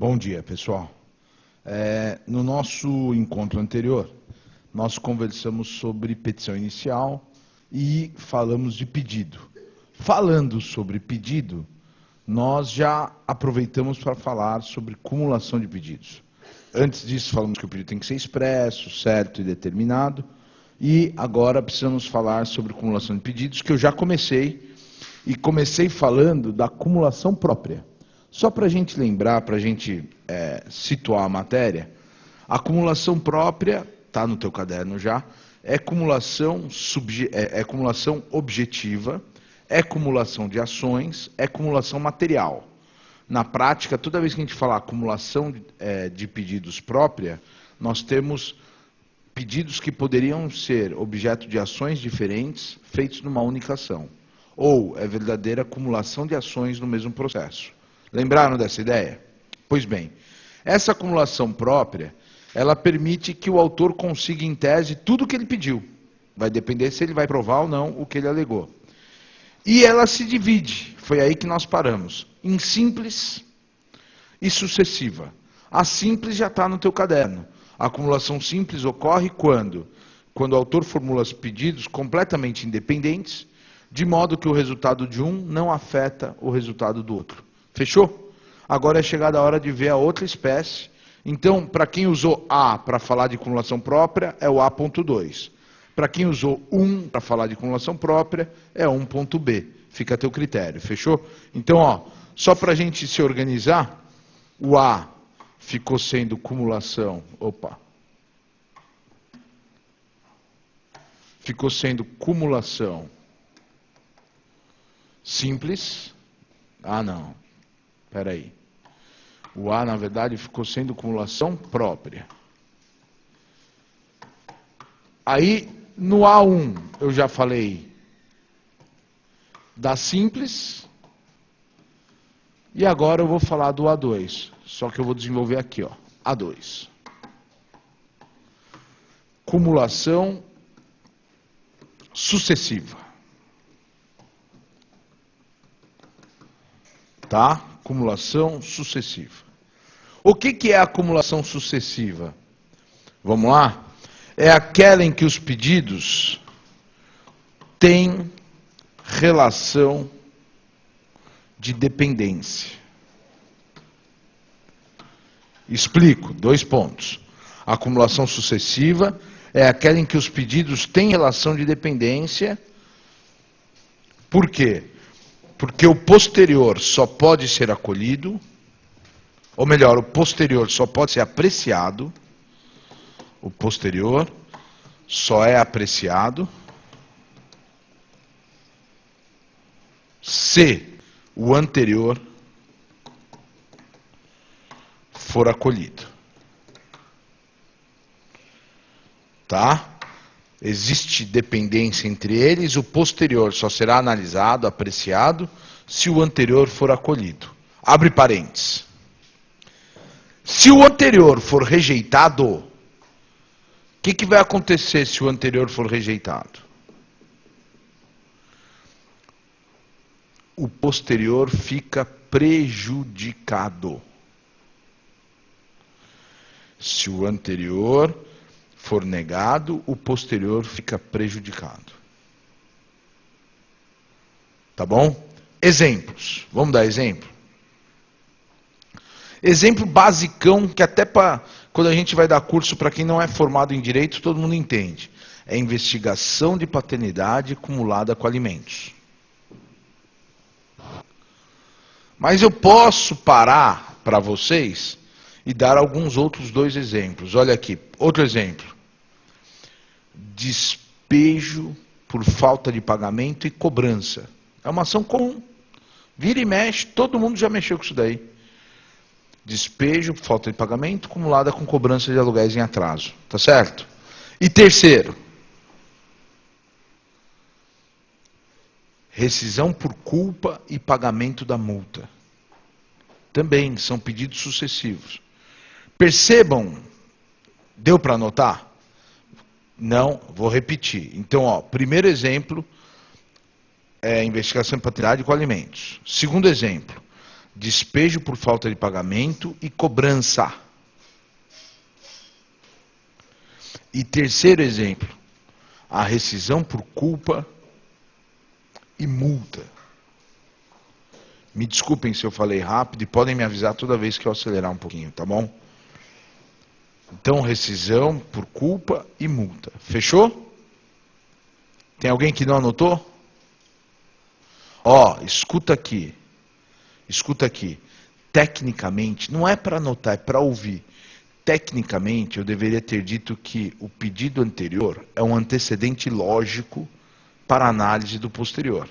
Bom dia, pessoal. No nosso encontro anterior, nós conversamos sobre petição inicial e falamos de pedido. Falando sobre pedido, nós já aproveitamos para falar sobre cumulação de pedidos. Antes disso, falamos que o pedido tem que ser expresso, certo e determinado. E agora precisamos falar sobre cumulação de pedidos, que eu já comecei, e comecei falando da cumulação própria. Só para a gente lembrar, para a gente situar a matéria, a acumulação própria, está no teu caderno já, é cumulação objetiva, é cumulação de ações, é cumulação material. Na prática, toda vez que a gente falar acumulação de pedidos própria, nós temos pedidos que poderiam ser objeto de ações diferentes feitos numa única ação. Ou é verdadeira acumulação de ações no mesmo processo. Lembraram dessa ideia? Pois bem, essa acumulação própria, ela permite que o autor consiga, em tese, tudo o que ele pediu. Vai depender se ele vai provar ou não o que ele alegou. E ela se divide, foi aí que nós paramos, em simples e sucessiva. A simples já está no teu caderno. A acumulação simples ocorre quando o autor formula os pedidos completamente independentes, de modo que o resultado de um não afeta o resultado do outro. Fechou? Agora é chegada a hora de ver a outra espécie. Então, para quem usou A para falar de cumulação própria, é o A.2. Para quem usou 1 para falar de cumulação própria, é 1.B. Fica a teu critério. Fechou? Então, só para a gente se organizar, o A ficou sendo cumulação. Ficou sendo cumulação simples. Não. Espera aí. O A, na verdade, ficou sendo cumulação própria. Aí, no A1, eu já falei da simples. E agora eu vou falar do A2. Só que eu vou desenvolver aqui, A2. Cumulação sucessiva. Tá? Acumulação sucessiva. O que é a acumulação sucessiva? Vamos lá? É aquela em que os pedidos têm relação de dependência. Explico, 2 pontos. A acumulação sucessiva é aquela em que os pedidos têm relação de dependência. Por quê? Porque o posterior só pode ser acolhido, ou melhor, o posterior só pode ser apreciado, o posterior só é apreciado se o anterior for acolhido. Tá? Existe dependência entre eles, o posterior só será analisado, apreciado, se o anterior for acolhido. Abre parênteses. Se o anterior for rejeitado, o que vai acontecer se o anterior for rejeitado? O posterior fica prejudicado. Se o anterior for negado, o posterior fica prejudicado. Tá bom? Exemplos. Vamos dar exemplo? Exemplo basicão, que até quando a gente vai dar curso para quem não é formado em direito, todo mundo entende. É investigação de paternidade acumulada com alimentos. Mas eu posso parar para vocês e dar alguns outros 2 exemplos. Olha aqui, outro exemplo. Despejo por falta de pagamento e cobrança. É uma ação comum. Vira e mexe, todo mundo já mexeu com isso daí. Despejo por falta de pagamento acumulada com cobrança de aluguéis em atraso. Tá certo? E terceiro, rescisão por culpa e pagamento da multa. Também são pedidos sucessivos. Percebam, deu para anotar? Não, vou repetir. Então, primeiro exemplo é investigação de paternidade com alimentos. Segundo exemplo, despejo por falta de pagamento e cobrança. E terceiro exemplo, a rescisão por culpa e multa. Me desculpem se eu falei rápido e podem me avisar toda vez que eu acelerar um pouquinho, tá bom? Então, rescisão por culpa e multa. Fechou? Tem alguém que não anotou? Ó, escuta aqui. Escuta aqui. Tecnicamente, não é para anotar, é para ouvir. Tecnicamente, eu deveria ter dito que o pedido anterior é um antecedente lógico para a análise do posterior.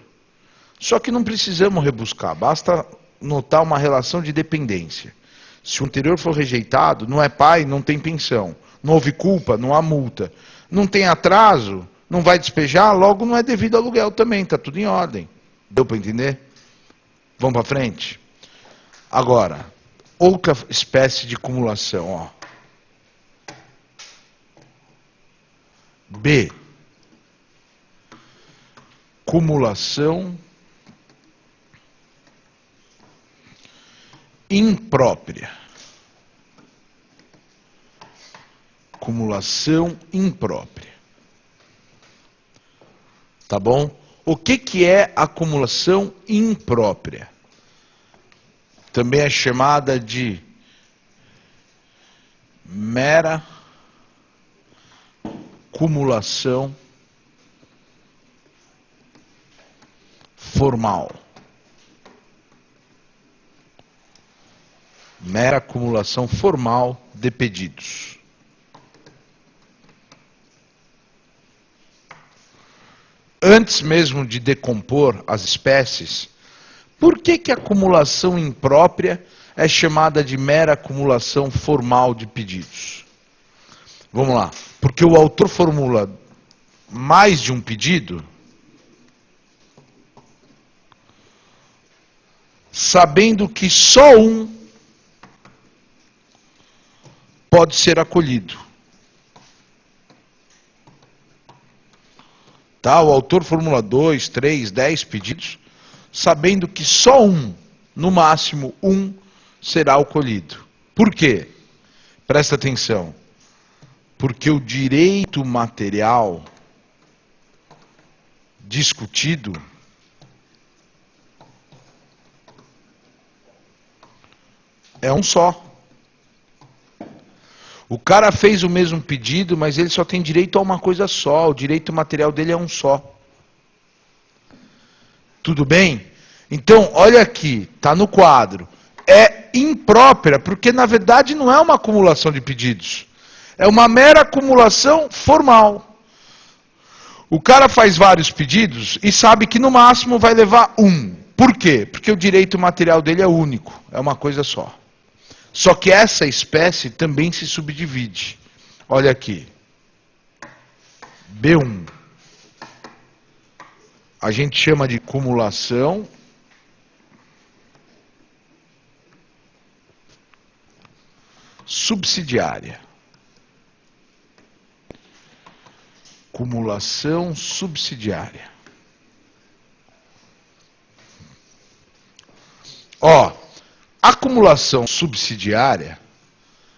Só que não precisamos rebuscar, basta notar uma relação de dependência. Se o anterior for rejeitado, não é pai, não tem pensão. Não houve culpa, não há multa. Não tem atraso, não vai despejar, logo não é devido ao aluguel também, está tudo em ordem. Deu para entender? Vamos para frente? Agora, outra espécie de acumulação, ó. B. Cumulação imprópria. Acumulação imprópria. Tá bom? O que é acumulação imprópria? Também é chamada de mera acumulação formal. Mera acumulação formal de pedidos. Antes mesmo de decompor as espécies, por que a acumulação imprópria é chamada de mera acumulação formal de pedidos? Vamos lá. Porque o autor formula mais de um pedido, sabendo que só um pode ser acolhido. Tá? O autor formula 2, 3, 10 pedidos, sabendo que só um, no máximo um, será acolhido. Por quê? Presta atenção. Porque o direito material discutido é um só. O cara fez o mesmo pedido, mas ele só tem direito a uma coisa só. O direito material dele é um só. Tudo bem? Então, olha aqui, está no quadro. É imprópria, porque na verdade não é uma acumulação de pedidos. É uma mera acumulação formal. O cara faz vários pedidos e sabe que no máximo vai levar um. Por quê? Porque o direito material dele é único, é uma coisa só. Só que essa espécie também se subdivide. Olha aqui. B1. A gente chama de cumulação subsidiária. Cumulação subsidiária. Ó, a acumulação subsidiária,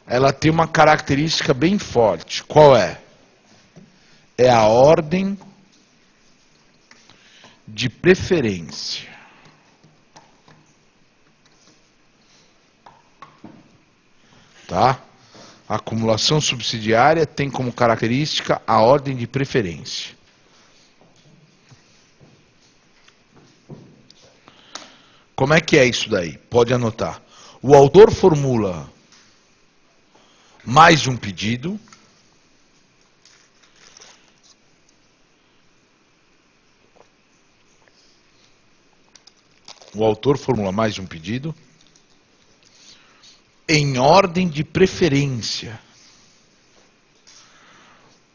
ela tem uma característica bem forte. Qual é? É a ordem de preferência. Tá? A acumulação subsidiária tem como característica a ordem de preferência. Como é que é isso daí? Pode anotar. O autor formula mais de um pedido. O autor formula mais de um pedido em ordem de preferência.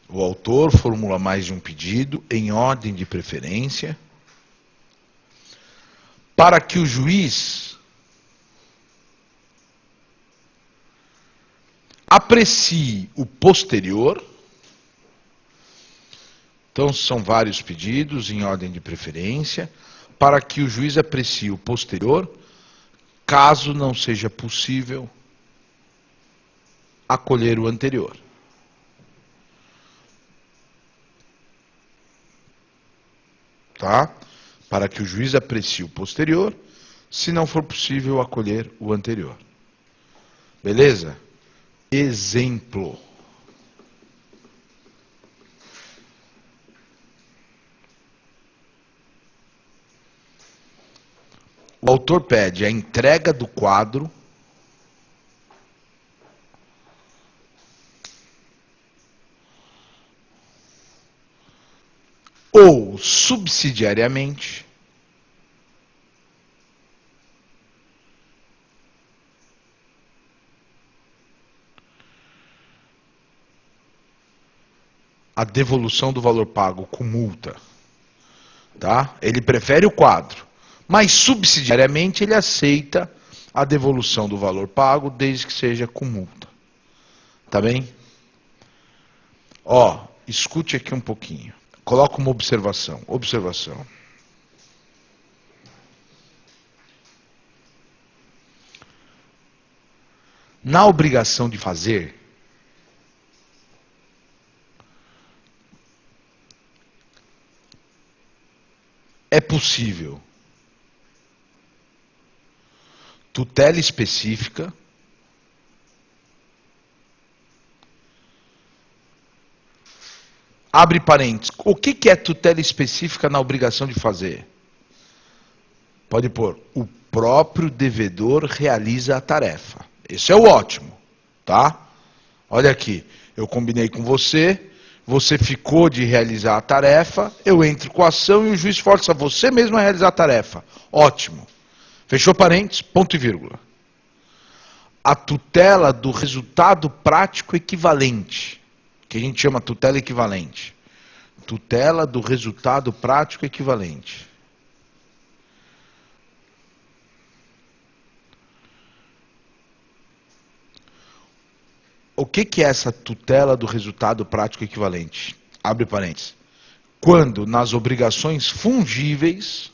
O autor formula mais de um pedido em ordem de preferência para que o juiz aprecie o posterior. Então, são vários pedidos em ordem de preferência para que o juiz aprecie o posterior, caso não seja possível acolher o anterior. Tá? Para que o juiz aprecie o posterior, se não for possível acolher o anterior. Beleza? Exemplo. O autor pede a entrega do quadro ou, subsidiariamente, a devolução do valor pago com multa. Tá? Ele prefere o quadro, mas subsidiariamente ele aceita a devolução do valor pago desde que seja com multa. Tá bem? Ó, escute aqui um pouquinho. Coloca uma observação. Observação. Na obrigação de fazer, é possível tutela específica, abre parênteses. O que é tutela específica na obrigação de fazer? Pode pôr, o próprio devedor realiza a tarefa. Esse é o ótimo, tá? Olha aqui, eu combinei com você, você ficou de realizar a tarefa, eu entro com a ação e o juiz força você mesmo a realizar a tarefa. Ótimo. Fechou parênteses, ponto e vírgula. A tutela do resultado prático equivalente, que a gente chama tutela equivalente. Tutela do resultado prático equivalente. O que é essa tutela do resultado prático equivalente? Abre parênteses. Quando nas obrigações fungíveis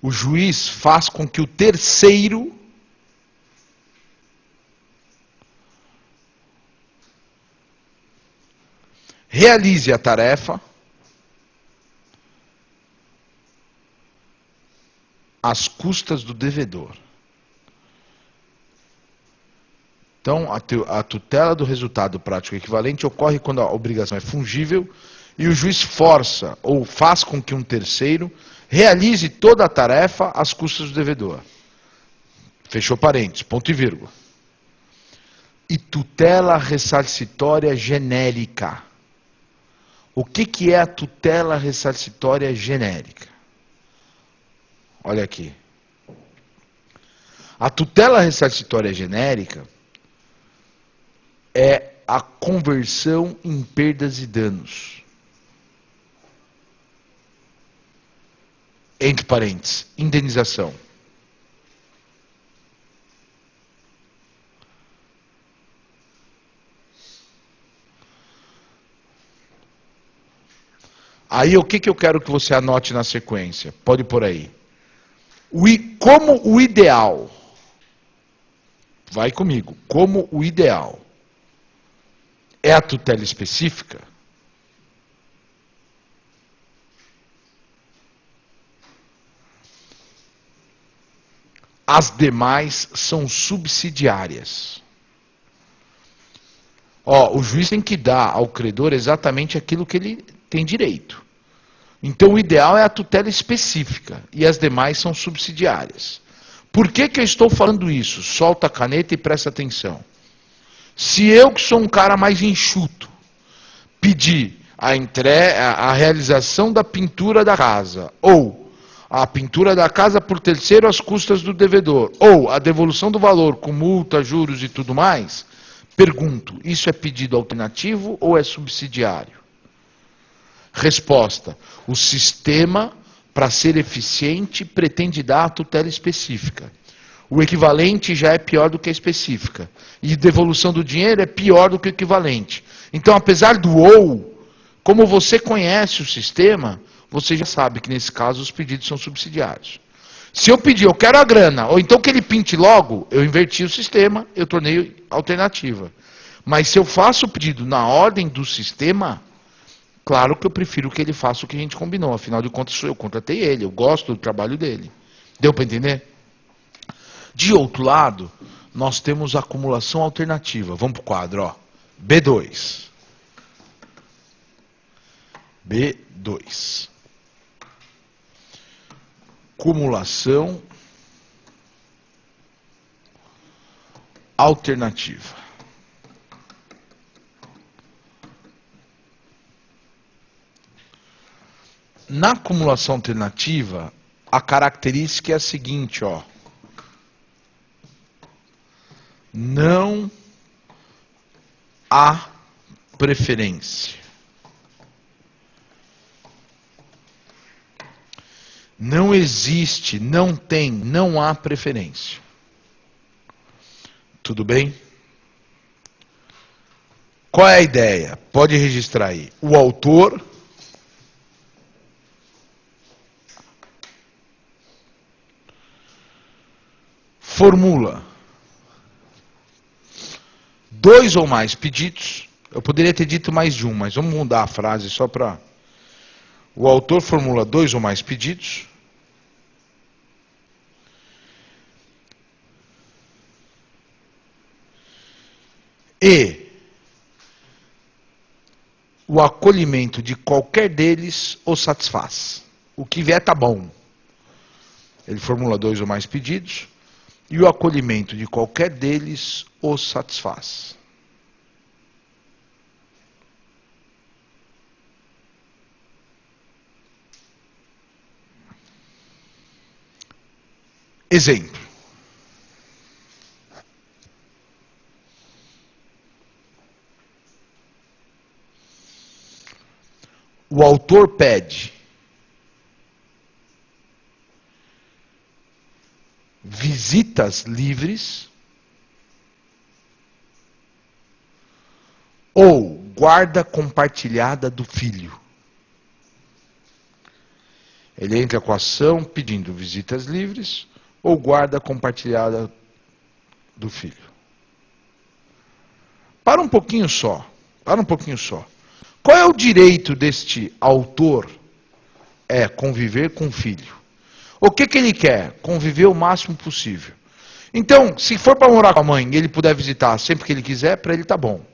o juiz faz com que o terceiro realize a tarefa às custas do devedor. Então, a tutela do resultado prático equivalente ocorre quando a obrigação é fungível e o juiz força ou faz com que um terceiro realize toda a tarefa às custas do devedor. Fechou parênteses, ponto e vírgula. E tutela ressarcitória genérica. O que é a tutela ressarcitória genérica? Olha aqui. A tutela ressarcitória genérica é a conversão em perdas e danos. Entre parênteses, indenização. Aí o que eu quero que você anote na sequência? Pode pôr aí. Como o ideal, vai comigo, como o ideal é a tutela específica, as demais são subsidiárias. Ó, o juiz tem que dar ao credor exatamente aquilo que ele tem direito. Então o ideal é a tutela específica e as demais são subsidiárias. Por que eu estou falando isso? Solta a caneta e presta atenção. Se eu, que sou um cara mais enxuto, pedir a realização da pintura da casa, ou a pintura da casa por terceiro às custas do devedor, ou a devolução do valor com multa, juros e tudo mais, pergunto, isso é pedido alternativo ou é subsidiário? Resposta, o sistema, para ser eficiente, pretende dar a tutela específica. O equivalente já é pior do que a específica. E devolução do dinheiro é pior do que o equivalente. Então, apesar do ou, como você conhece o sistema, você já sabe que nesse caso os pedidos são subsidiários. Se eu pedir, eu quero a grana, ou então que ele pinte logo, eu inverti o sistema, eu tornei alternativa. Mas se eu faço o pedido na ordem do sistema, claro que eu prefiro que ele faça o que a gente combinou. Afinal de contas, eu contratei ele, eu gosto do trabalho dele. Deu para entender? De outro lado, nós temos a acumulação alternativa. Vamos para o quadro, ó. B2. B2. Cumulação alternativa. Na acumulação alternativa, a característica é a seguinte, ó. Não há preferência. Não existe, não tem, não há preferência. Tudo bem? Qual é a ideia? Pode registrar aí. O autor formula 2 ou mais pedidos. Eu poderia ter dito mais de um, mas vamos mudar a frase só para... O autor formula 2 ou mais pedidos. E o acolhimento de qualquer deles o satisfaz. O que vier tá bom. Ele formula 2 ou mais pedidos e o acolhimento de qualquer deles o satisfaz. Exemplo. O autor pede visitas livres ou guarda compartilhada do filho. Ele entra com a ação pedindo visitas livres ou guarda compartilhada do filho. Para um pouquinho só. Para um pouquinho só. Qual é o direito deste autor? É conviver com o filho. O que ele quer? Conviver o máximo possível. Então, se for para morar com a mãe e ele puder visitar sempre que ele quiser, para ele tá bom.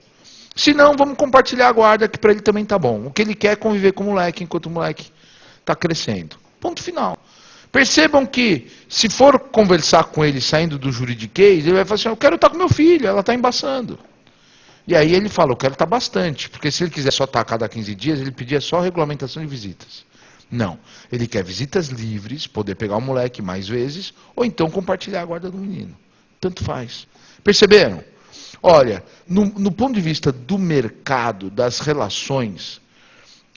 Se não, vamos compartilhar a guarda, que para ele também tá bom. O que ele quer é conviver com o moleque enquanto o moleque está crescendo. Ponto final. Percebam que, se for conversar com ele saindo do juridiquês, ele vai falar assim, eu quero estar com meu filho, ela está embaçando. E aí ele fala, eu quero estar bastante, porque se ele quiser só estar a cada 15 dias, ele pedia só regulamentação de visitas. Não, ele quer visitas livres, poder pegar o moleque mais vezes, ou então compartilhar a guarda do menino. Tanto faz. Perceberam? Olha, no ponto de vista do mercado, das relações,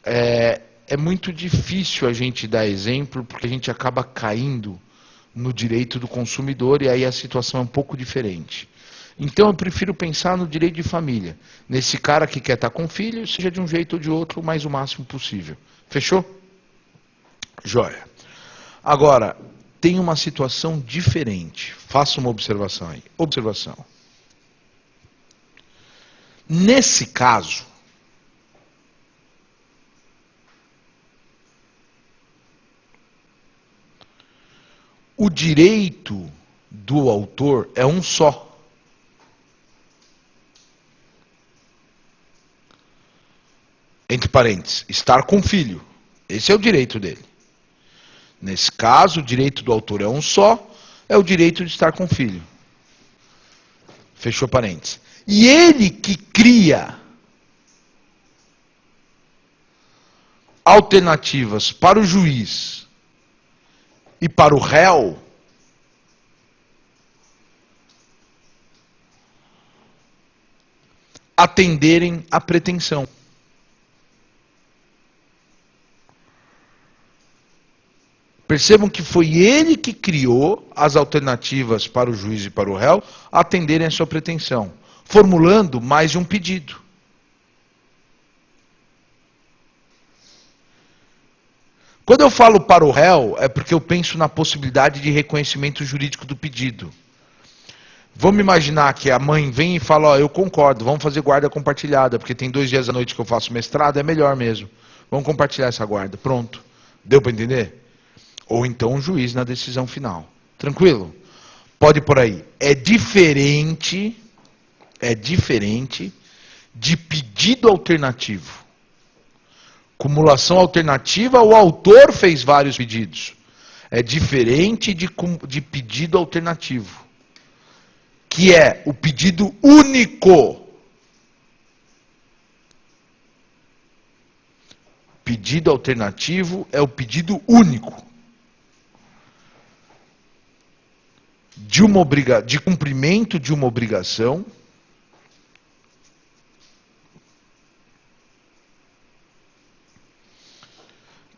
é muito difícil a gente dar exemplo, porque a gente acaba caindo no direito do consumidor, e aí a situação é um pouco diferente. Então eu prefiro pensar no direito de família. Nesse cara que quer estar com filho, seja de um jeito ou de outro, mas o máximo possível. Fechou? Joia. Agora, tem uma situação diferente. Faça uma observação aí. Observação. Nesse caso, o direito do autor é um só. Entre parênteses, estar com o filho. Esse é o direito dele. Nesse caso, o direito do autor é um só, é o direito de estar com o filho. Fechou parênteses. E ele que cria alternativas para o juiz e para o réu, atenderem à pretensão. Percebam que foi ele que criou as alternativas para o juiz e para o réu atenderem a sua pretensão, formulando mais de um pedido. Quando eu falo para o réu, é porque eu penso na possibilidade de reconhecimento jurídico do pedido. Vamos imaginar que a mãe vem e fala, ó, eu concordo, vamos fazer guarda compartilhada, porque tem 2 dias à noite que eu faço mestrado, é melhor mesmo. Vamos compartilhar essa guarda. Pronto. Deu para entender? Ou então o juiz na decisão final. Tranquilo? Pode ir por aí. É diferente de pedido alternativo. Cumulação alternativa, o autor fez vários pedidos. É diferente de pedido alternativo, que é o pedido único. Pedido alternativo é o pedido único. De cumprimento de uma obrigação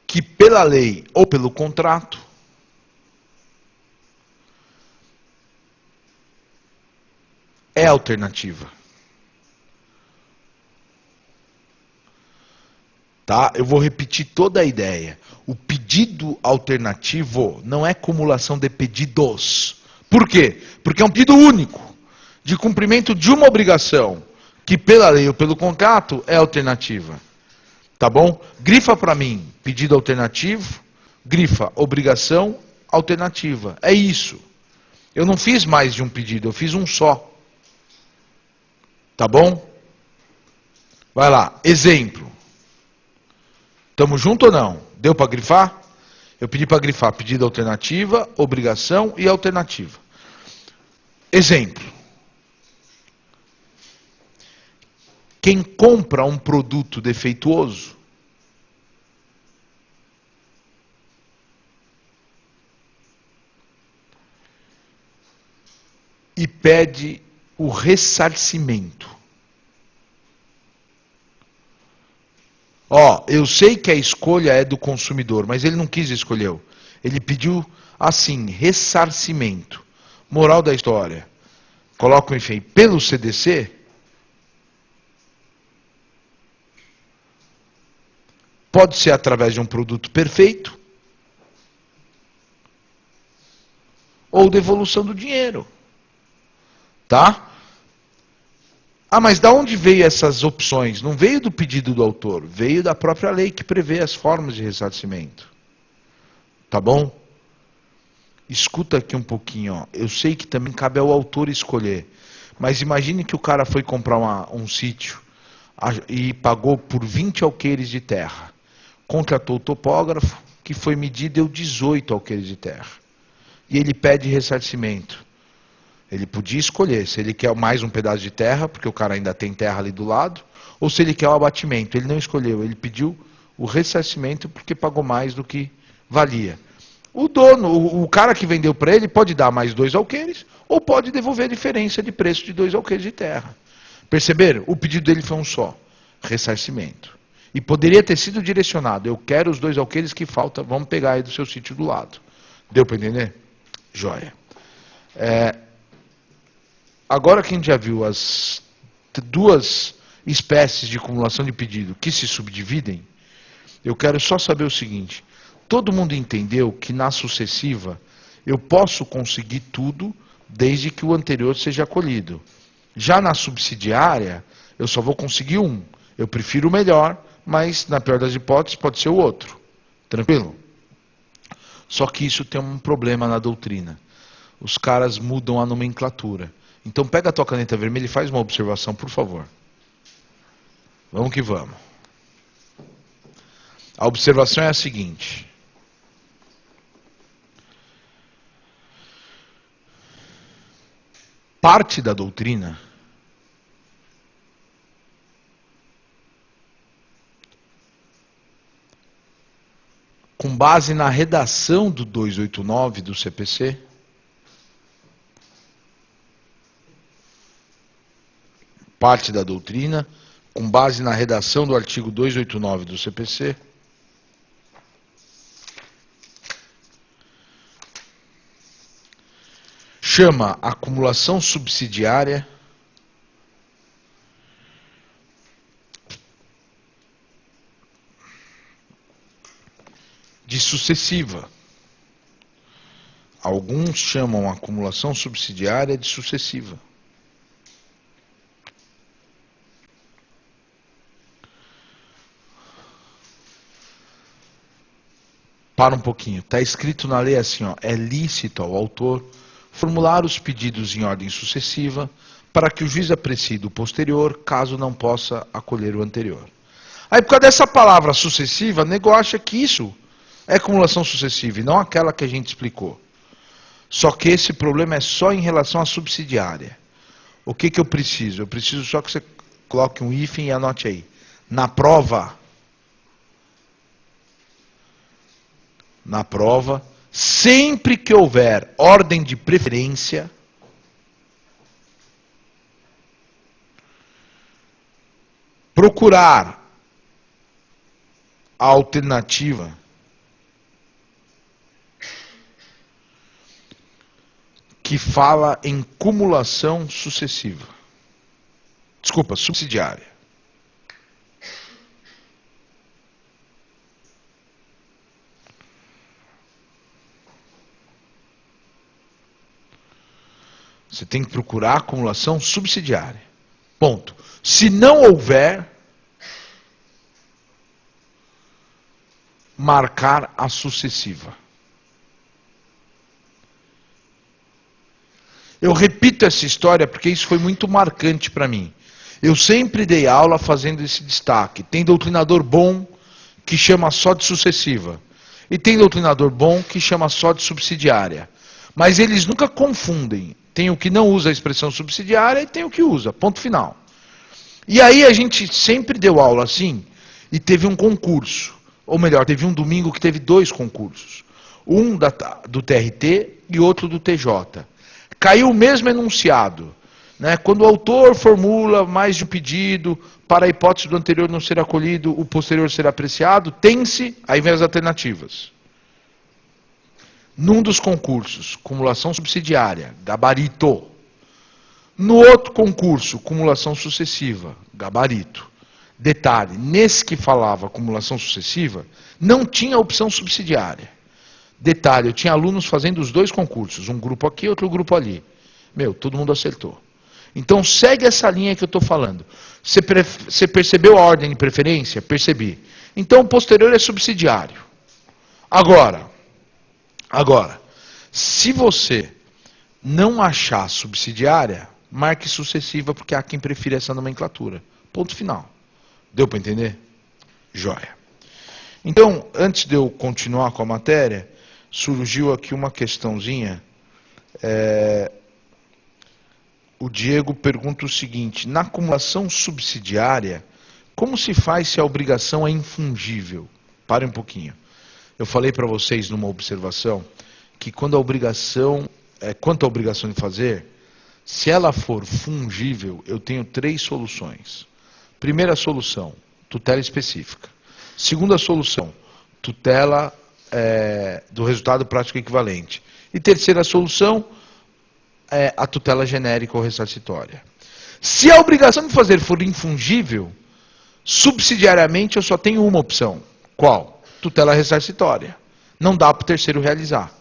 que pela lei ou pelo contrato é alternativa. Tá? Eu vou repetir toda a ideia. O pedido alternativo não é cumulação de pedidos. Por quê? Porque é um pedido único de cumprimento de uma obrigação que pela lei ou pelo contrato é alternativa. Tá bom? Grifa para mim, pedido alternativo, grifa, obrigação alternativa. É isso. Eu não fiz mais de um pedido, eu fiz um só. Tá bom? Vai lá, exemplo. Tamo junto ou não? Deu para grifar? Eu pedi para grifar pedido alternativa, obrigação e alternativa. Exemplo. Quem compra um produto defeituoso e pede o ressarcimento. Ó, eu sei que a escolha é do consumidor, mas ele não quis escolher. Ele pediu assim, ressarcimento. Moral da história. Coloca o enfim, pelo CDC, pode ser através de um produto perfeito ou devolução do dinheiro. Tá? Ah, mas da onde veio essas opções? Não veio do pedido do autor, veio da própria lei que prevê as formas de ressarcimento. Tá bom? Escuta aqui um pouquinho, ó. Eu sei que também cabe ao autor escolher, mas imagine que o cara foi comprar um sítio e pagou por 20 alqueires de terra. Contratou o topógrafo, que foi medir, deu 18 alqueires de terra. E ele pede ressarcimento. Ele podia escolher se ele quer mais um pedaço de terra, porque o cara ainda tem terra ali do lado, ou se ele quer o abatimento. Ele não escolheu, ele pediu o ressarcimento porque pagou mais do que valia. O dono, o cara que vendeu para ele, pode dar mais 2 alqueires, ou pode devolver a diferença de preço de 2 alqueires de terra. Perceberam? O pedido dele foi um só, ressarcimento. E poderia ter sido direcionado, eu quero os 2 alqueires que faltam, vamos pegar aí do seu sítio do lado. Deu para entender? Joia. Agora que a gente já viu as 2 espécies de acumulação de pedido que se subdividem, eu quero só saber o seguinte. Todo mundo entendeu que na sucessiva eu posso conseguir tudo desde que o anterior seja acolhido. Já na subsidiária, eu só vou conseguir um. Eu prefiro o melhor, mas na pior das hipóteses pode ser o outro. Tranquilo? Só que isso tem um problema na doutrina. Os caras mudam a nomenclatura. Então pega a tua caneta vermelha e faz uma observação, por favor. Vamos que vamos. A observação é a seguinte. Parte da doutrina com base na redação do 289 do CPC, parte da doutrina, com base na redação do artigo 289 do CPC, chama acumulação subsidiária de sucessiva. Alguns chamam a acumulação subsidiária de sucessiva. Para um pouquinho. Está escrito na lei assim, ó, é lícito ao autor formular os pedidos em ordem sucessiva para que o juiz aprecie do posterior, caso não possa acolher o anterior. Aí, por causa dessa palavra sucessiva, o nego acha que isso é acumulação sucessiva e não aquela que a gente explicou. Só que esse problema é só em relação à subsidiária. O que eu preciso? Eu preciso só que você coloque um hífen e anote aí. Na prova, sempre que houver ordem de preferência, procurar a alternativa que fala em cumulação sucessiva. Desculpa, subsidiária. Você tem que procurar a acumulação subsidiária. Ponto. Se não houver, marcar a sucessiva. Eu repito essa história porque isso foi muito marcante para mim. Eu sempre dei aula fazendo esse destaque. Tem doutrinador bom que chama só de sucessiva. E tem doutrinador bom que chama só de subsidiária. Mas eles nunca confundem. Tem o que não usa a expressão subsidiária e tem o que usa. Ponto final. E aí a gente sempre deu aula assim e teve um concurso. Ou melhor, teve um domingo que teve 2 concursos. Um do TRT e outro do TJ. Caiu o mesmo enunciado. Né? Quando o autor formula mais de um pedido para a hipótese do anterior não ser acolhido, o posterior ser apreciado, tem-se, aí vem as alternativas. Num dos concursos, cumulação subsidiária, gabarito. No outro concurso, cumulação sucessiva, gabarito. Detalhe, nesse que falava acumulação sucessiva, não tinha opção subsidiária. Detalhe, eu tinha alunos fazendo os 2 concursos, um grupo aqui, outro grupo ali. Todo mundo acertou. Então segue essa linha que eu estou falando. Você percebeu a ordem de preferência? Percebi. Então o posterior é subsidiário. Agora, se você não achar subsidiária, marque sucessiva, porque há quem prefira essa nomenclatura. Ponto final. Deu para entender? Joia. Então, antes de eu continuar com a matéria, surgiu aqui uma questãozinha. O Diego pergunta o seguinte: na acumulação subsidiária, como se faz se a obrigação é infungível? Pare um pouquinho. Eu falei para vocês numa observação que quanto à obrigação de fazer, se ela for fungível, eu tenho 3 soluções. Primeira solução, tutela específica. Segunda solução, tutela do resultado prático equivalente. E terceira solução, a tutela genérica ou ressarcitória. Se a obrigação de fazer for infungível, subsidiariamente eu só tenho uma opção. Qual? Tutela ressarcitória. Não dá para o terceiro realizar.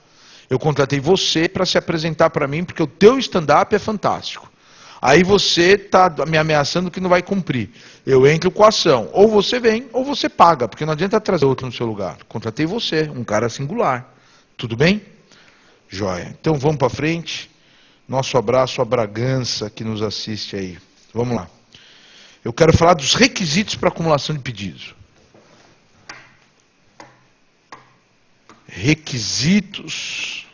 Eu contratei você para se apresentar para mim, porque o teu stand-up é fantástico. Aí você está me ameaçando que não vai cumprir. Eu entro com a ação. Ou você vem, ou você paga, porque não adianta trazer outro no seu lugar. Contratei você, um cara singular. Tudo bem? Joia. Então vamos para frente. Nosso abraço a Bragança que nos assiste aí. Vamos lá. Eu quero falar dos requisitos para acumulação de pedidos. Requisitos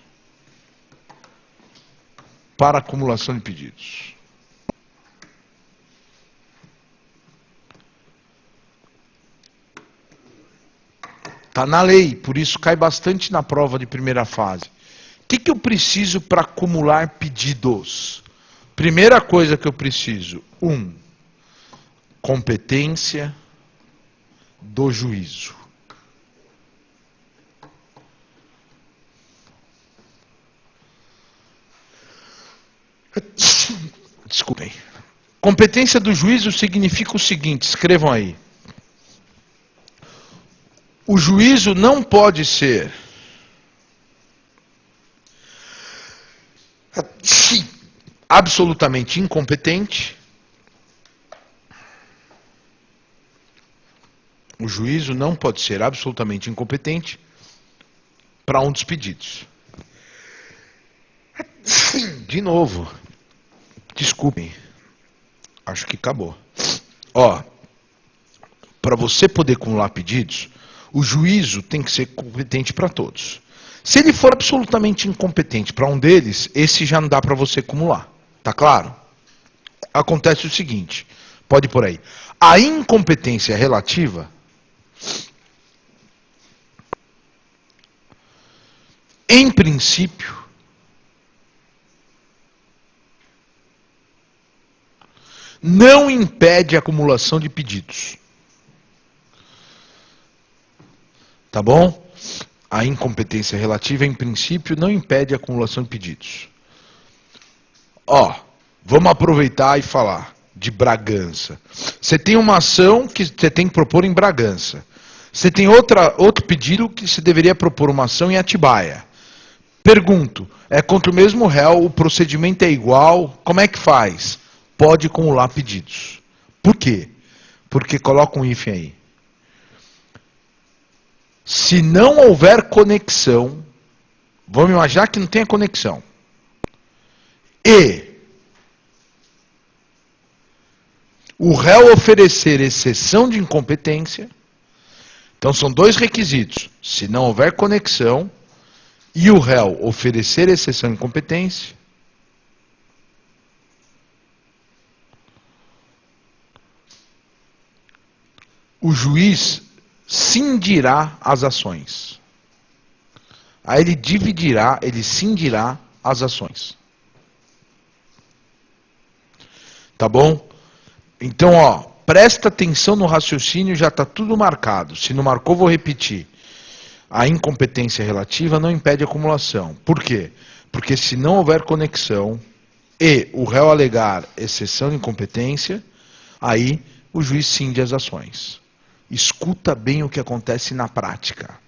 para acumulação de pedidos. Está na lei, por isso cai bastante na prova de primeira fase. O que eu preciso para acumular pedidos? Primeira coisa que eu preciso: 1. Competência do juízo. Desculpem. Competência do juízo significa o seguinte, escrevam aí. O juízo não pode ser absolutamente incompetente. O juízo não pode ser absolutamente incompetente para um dos pedidos. De novo. Desculpem. Acho que acabou. Ó, para você poder acumular pedidos, o juízo tem que ser competente para todos. Se ele for absolutamente incompetente para um deles, esse já não dá para você acumular. Tá claro? Acontece o seguinte, pode ir por aí. A incompetência relativa em princípio, não impede a acumulação de pedidos. Tá bom? A incompetência relativa, em princípio, não impede a acumulação de pedidos. Ó, vamos aproveitar e falar de Bragança. Você tem uma ação que você tem que propor em Bragança. Você tem outro pedido que você deveria propor uma ação em Atibaia. Pergunto, é contra o mesmo réu, o procedimento é igual, como é que faz? Pode acumular pedidos. Por quê? Porque coloca um hífen aí. Se não houver conexão, vamos imaginar que não tenha conexão, e o réu oferecer exceção de incompetência, então são dois requisitos. Se não houver conexão e o réu oferecer exceção de incompetência, o juiz cindirá as ações. Aí ele dividirá, ele cindirá as ações. Tá bom? Então, ó, presta atenção no raciocínio, já está tudo marcado. Se não marcou, vou repetir. A incompetência relativa não impede a acumulação. Por quê? Porque se não houver conexão e o réu alegar exceção de incompetência, aí o juiz cinde as ações. Escuta bem o que acontece na prática.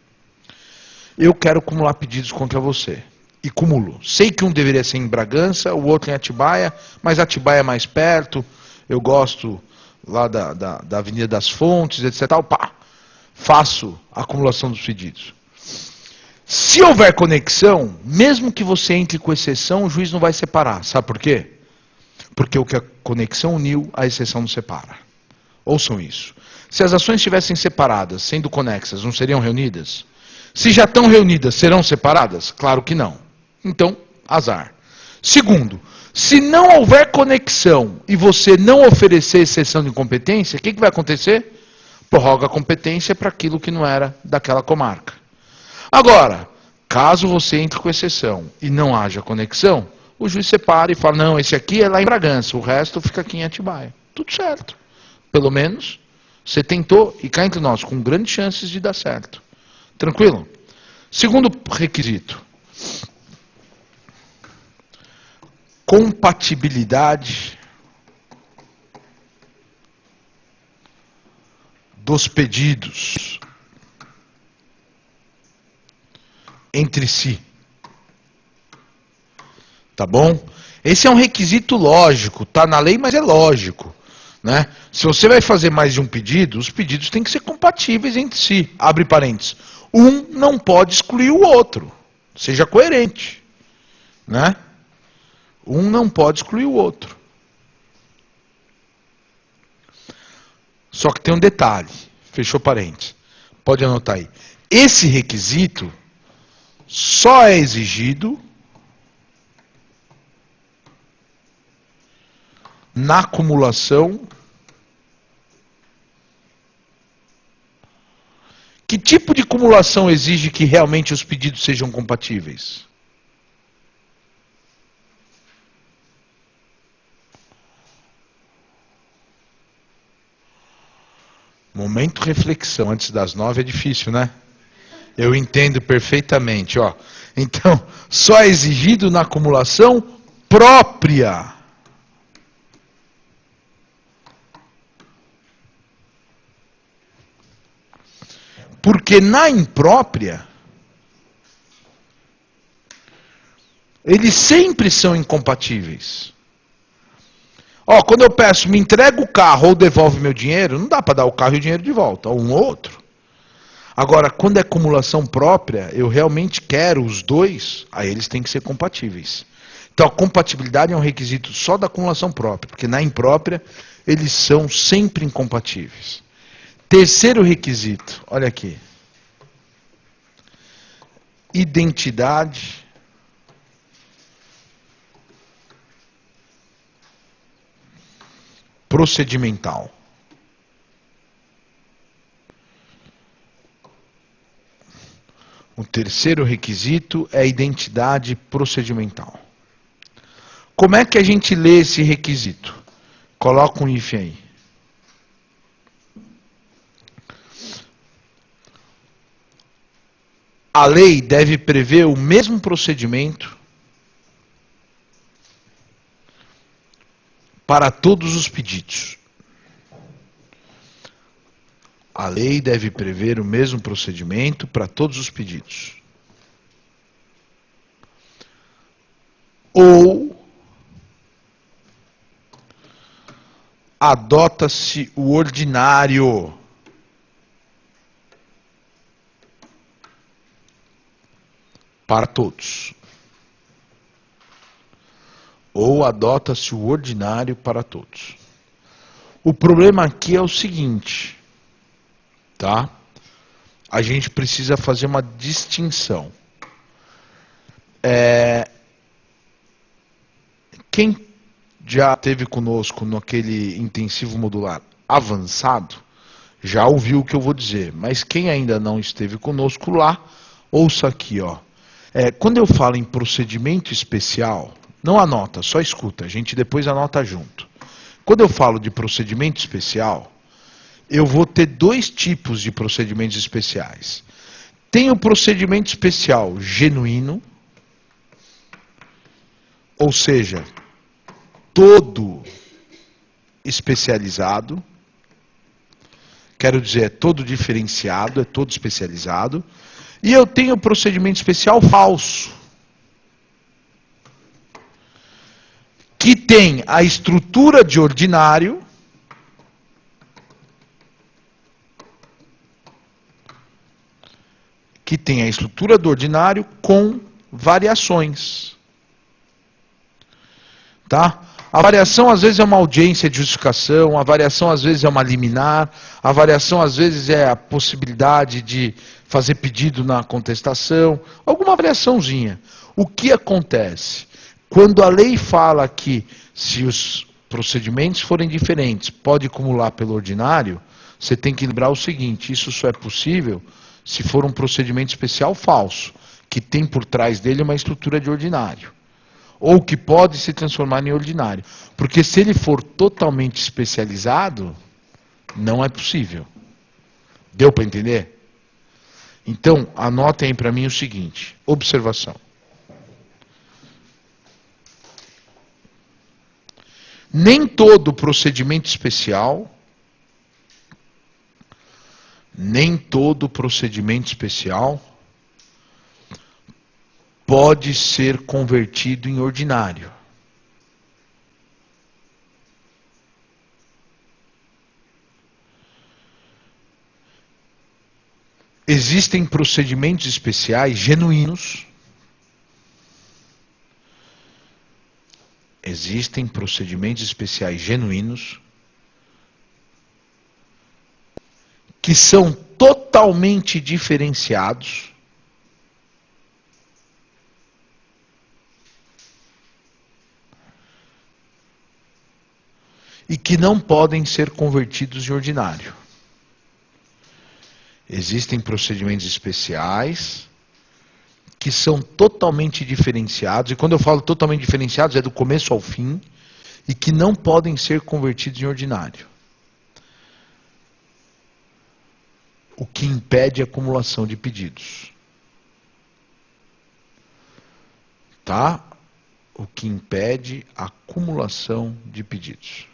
Eu quero acumular pedidos contra você. E cumulo. Sei que um deveria ser em Bragança, o outro em Atibaia, mas Atibaia é mais perto. Eu gosto lá da Avenida das Fontes, etc. Pá, faço a acumulação dos pedidos. Se houver conexão, mesmo que você entre com exceção, o juiz não vai separar. Sabe por quê? Porque o que a conexão uniu, a exceção não separa. Ouçam isso. Se as ações estivessem separadas, sendo conexas, não seriam reunidas? Se já estão reunidas, serão separadas? Claro que não. Então, azar. Segundo, se não houver conexão e você não oferecer exceção de incompetência, o que vai acontecer? Prorroga a competência para aquilo que não era daquela comarca. Agora, caso você entre com exceção e não haja conexão, o juiz separa e fala, não, esse aqui é lá em Bragança, o resto fica aqui em Atibaia. Tudo certo. Pelo menos você tentou, e cá entre nós, com grandes chances de dar certo. Tranquilo? Segundo requisito. Compatibilidade dos pedidos entre si. Tá bom? Esse é um requisito lógico, tá na lei, mas é lógico. Né? Se você vai fazer mais de um pedido, os pedidos têm que ser compatíveis entre si. Abre parênteses. Um não pode excluir o outro. Seja coerente. Né? Um não pode excluir o outro. Só que tem um detalhe. Fechou parênteses. Pode anotar aí. Esse requisito só é exigido na acumulação. Que tipo de acumulação exige que realmente os pedidos sejam compatíveis? Momento reflexão, antes das 9 é difícil, né? Eu entendo perfeitamente, ó. Então, só é exigido na acumulação própria porque na imprópria eles sempre são incompatíveis. Ó, quando eu peço, me entrega o carro ou devolve meu dinheiro, não dá para dar o carro e o dinheiro de volta, ou um ou outro. Agora, quando é acumulação própria, eu realmente quero os dois, aí eles têm que ser compatíveis. Então, a compatibilidade é um requisito só da acumulação própria, porque na imprópria, eles são sempre incompatíveis. Terceiro requisito, olha aqui. Identidade procedimental. O terceiro requisito é a identidade procedimental. Como é que a gente lê esse requisito? Coloca um if aí. A lei deve prever o mesmo procedimento para todos os pedidos. A lei deve prever o mesmo procedimento para todos os pedidos. Ou adota-se o ordinário para todos. Ou adota-se o ordinário para todos. O problema aqui é o seguinte, tá? A gente precisa fazer uma distinção. Quem já esteve conosco naquele intensivo modular avançado, já ouviu o que eu vou dizer. Mas quem ainda não esteve conosco lá, ouça aqui, ó. Quando eu falo em procedimento especial, não anota, só escuta, a gente depois anota junto. Quando eu falo de procedimento especial, eu vou ter dois tipos de procedimentos especiais. Tem o procedimento especial genuíno, ou seja, todo especializado, quero dizer, é todo diferenciado, é todo especializado, e eu tenho o procedimento especial falso, que tem a estrutura de ordinário, do ordinário com variações. Tá? A variação às vezes é uma audiência de justificação, a variação às vezes é uma liminar, a variação às vezes é a possibilidade de fazer pedido na contestação, alguma variaçãozinha. O que acontece? Quando a lei fala que se os procedimentos forem diferentes, pode acumular pelo ordinário, você tem que lembrar o seguinte, isso só é possível se for um procedimento especial falso, que tem por trás dele uma estrutura de ordinário. Ou que pode se transformar em ordinário. Porque se ele for totalmente especializado, não é possível. Deu para entender? Então, anotem aí para mim o seguinte, observação. Nem todo procedimento especial pode ser convertido em ordinário. Existem procedimentos especiais genuínos. Existem procedimentos especiais genuínos que são totalmente diferenciados e que não podem ser convertidos em ordinário. Existem procedimentos especiais que são totalmente diferenciados, e quando eu falo totalmente diferenciados é do começo ao fim, e que não podem ser convertidos em ordinário. O que impede a acumulação de pedidos. Tá? o que impede a acumulação de pedidos.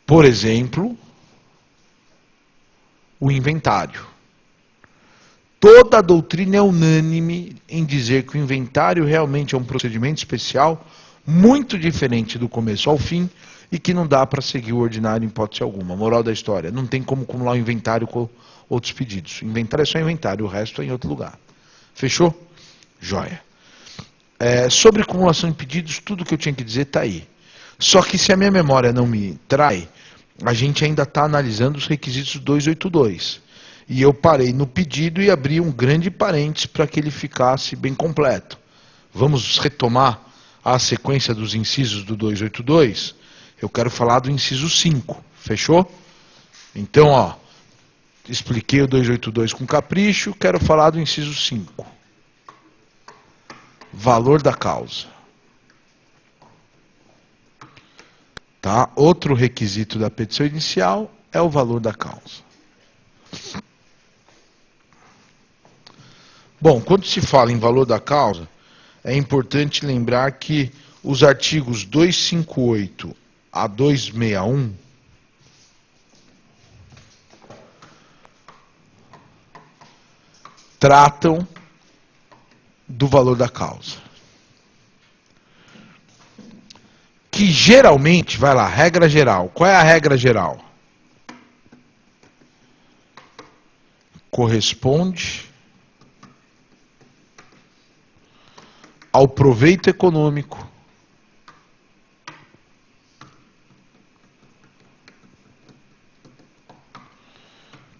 Por exemplo, o inventário. Toda a doutrina é unânime em dizer que o inventário realmente é um procedimento especial, muito diferente do começo ao fim, e que não dá para seguir o ordinário em hipótese alguma. Moral da história, não tem como acumular o inventário com outros pedidos. Inventário é só inventário, o resto é em outro lugar. Fechou? Joia. Sobre acumulação de pedidos, tudo que eu tinha que dizer está aí. Só que se a minha memória não me trai, a gente ainda está analisando os requisitos 282. E eu parei no pedido e abri um grande parênteses para que ele ficasse bem completo. Vamos retomar a sequência dos incisos do 282? Eu quero falar do inciso 5. Fechou? Então, expliquei o 282 com capricho, quero falar do inciso 5. Valor da causa. Tá? Outro requisito da petição inicial é o valor da causa. Bom, quando se fala em valor da causa, é importante lembrar que os artigos 258 a 261 tratam do valor da causa. Que geralmente, vai lá, regra geral. Qual é a regra geral? Corresponde ao proveito econômico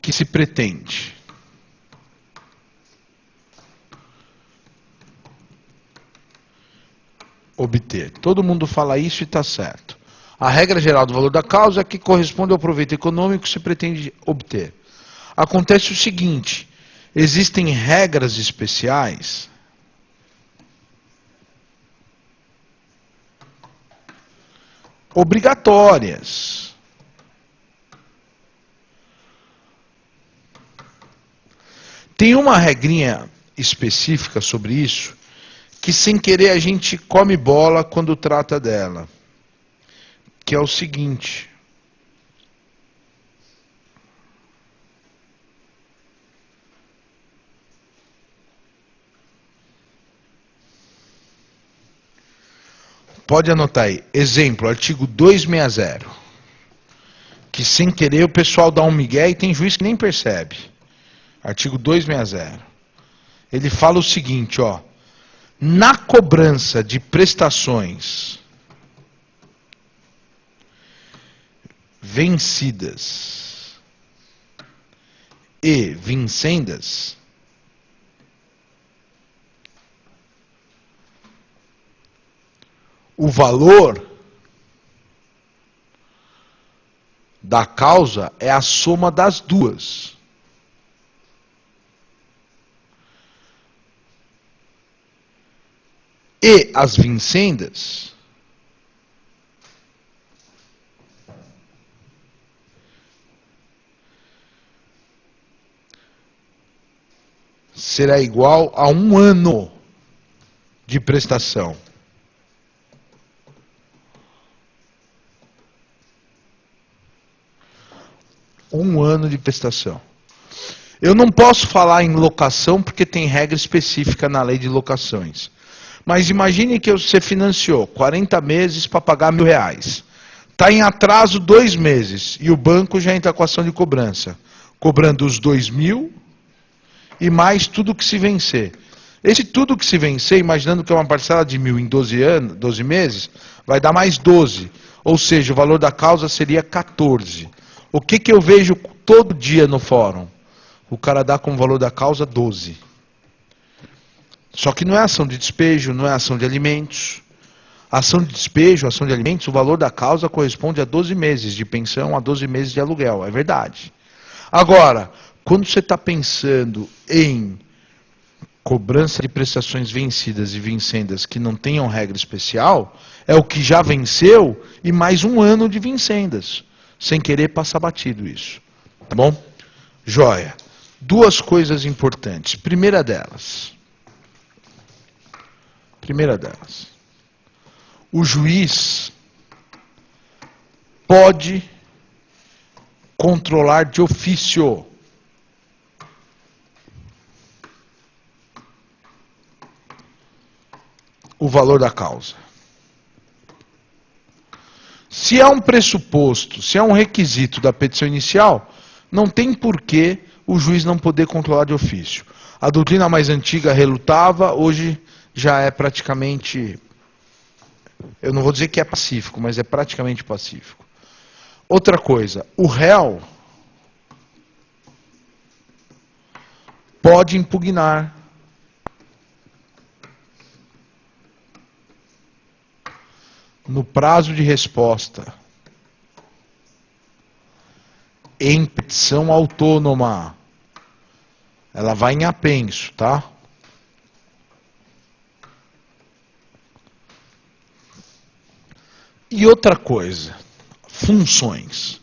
que se pretende. Obter. Todo mundo fala isso e está certo. A regra geral do valor da causa é que corresponde ao proveito econômico que se pretende obter. Acontece o seguinte, existem regras especiais obrigatórias. Tem uma regrinha específica sobre isso, que sem querer a gente come bola quando trata dela, que é o seguinte. Pode anotar aí. Exemplo, artigo 260. Que sem querer o pessoal dá um migué e tem juiz que nem percebe. Artigo 260. Ele fala o seguinte, na cobrança de prestações vencidas e vincendas, o valor da causa é a soma das duas. E as vincendas será igual a 1 ano de prestação. Um ano de prestação. Eu não posso falar em locação porque tem regra específica na lei de locações. Mas imagine que você financiou 40 meses para pagar R$1.000. Está em atraso 2 meses e o banco já entra com ação de cobrança, cobrando os 2.000 e mais tudo que se vencer. Esse tudo que se vencer, imaginando que é uma parcela de 1.000 em 12 meses, vai dar mais 12. Ou seja, o valor da causa seria 14. O que eu vejo todo dia no fórum? O cara dá como valor da causa 12. Só que não é ação de despejo, não é ação de alimentos. Ação de despejo, ação de alimentos, o valor da causa corresponde a 12 meses de pensão, a 12 meses de aluguel, é verdade. Agora, quando você está pensando em cobrança de prestações vencidas e vincendas que não tenham regra especial, é o que já venceu e mais 1 ano de vincendas. Sem querer passar batido isso. Tá bom? Joia. 2 coisas importantes. Primeira delas. Primeira delas. O juiz pode controlar de ofício o valor da causa. Se é um pressuposto, se é um requisito da petição inicial, não tem por que o juiz não poder controlar de ofício. A doutrina mais antiga relutava, hoje já é praticamente, eu não vou dizer que é pacífico, mas é praticamente pacífico. Outra coisa, o réu pode impugnar no prazo de resposta em petição autônoma. Ela vai em apenso, tá? E outra coisa, funções.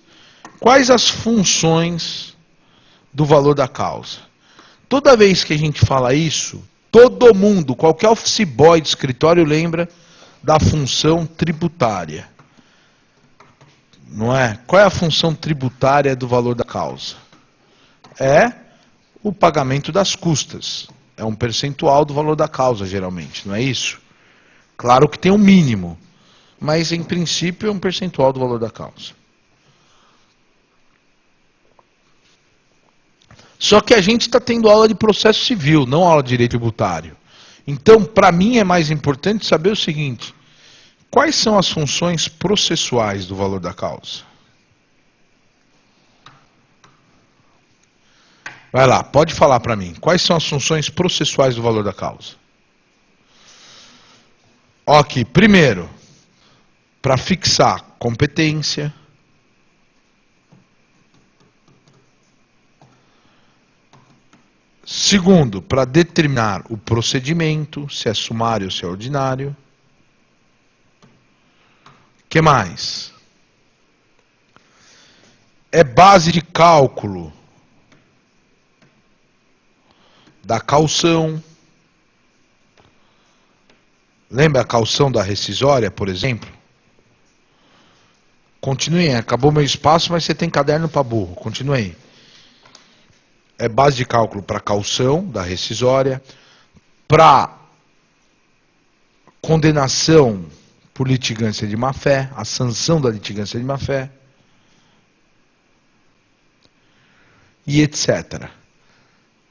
Quais as funções do valor da causa? Toda vez que a gente fala isso, todo mundo, qualquer office boy de escritório lembra da função tributária. Não é? Qual é a função tributária do valor da causa? É o pagamento das custas. É um percentual do valor da causa, geralmente, não é isso? Claro que tem um mínimo, mas em princípio é um percentual do valor da causa. Só que a gente está tendo aula de processo civil, não aula de direito tributário. Então, para mim é mais importante saber o seguinte: quais são as funções processuais do valor da causa? Vai lá, pode falar para mim. Quais são as funções processuais do valor da causa? Ok, primeiro, para fixar competência. Segundo, para determinar o procedimento, se é sumário ou se é ordinário. O que mais? É base de cálculo da caução. Lembra a caução da rescisória, por exemplo? Continue, acabou meu espaço, mas você tem caderno para burro. Continue aí. É base de cálculo para caução da rescisória, para condenação por litigância de má-fé, a sanção da litigância de má-fé, e etc.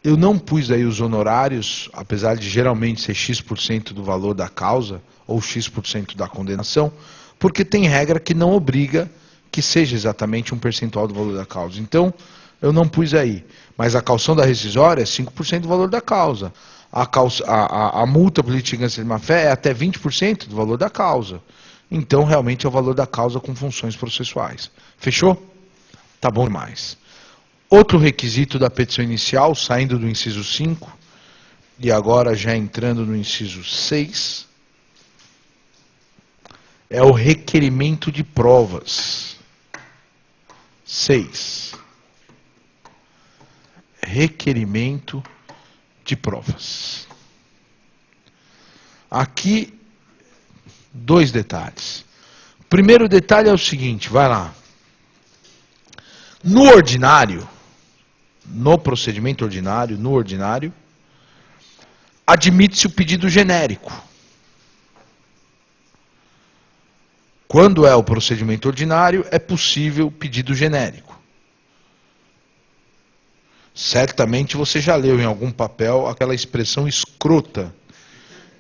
Eu não pus aí os honorários, apesar de geralmente ser X% do valor da causa, ou X% da condenação, porque tem regra que não obriga que seja exatamente um percentual do valor da causa. Então, eu não pus aí. Mas a caução da rescisória é 5% do valor da causa. A multa por litigância de má-fé é até 20% do valor da causa. Então, realmente, é o valor da causa com funções processuais. Fechou? Tá bom demais. Outro requisito da petição inicial, saindo do inciso 5, e agora já entrando no inciso 6, é o requerimento de provas. 6. Requerimento de provas. Aqui, 2 detalhes. O primeiro detalhe é o seguinte, vai lá. No ordinário, no procedimento ordinário, no ordinário, admite-se o pedido genérico. Quando é o procedimento ordinário, é possível pedido genérico. Certamente você já leu em algum papel aquela expressão escrota: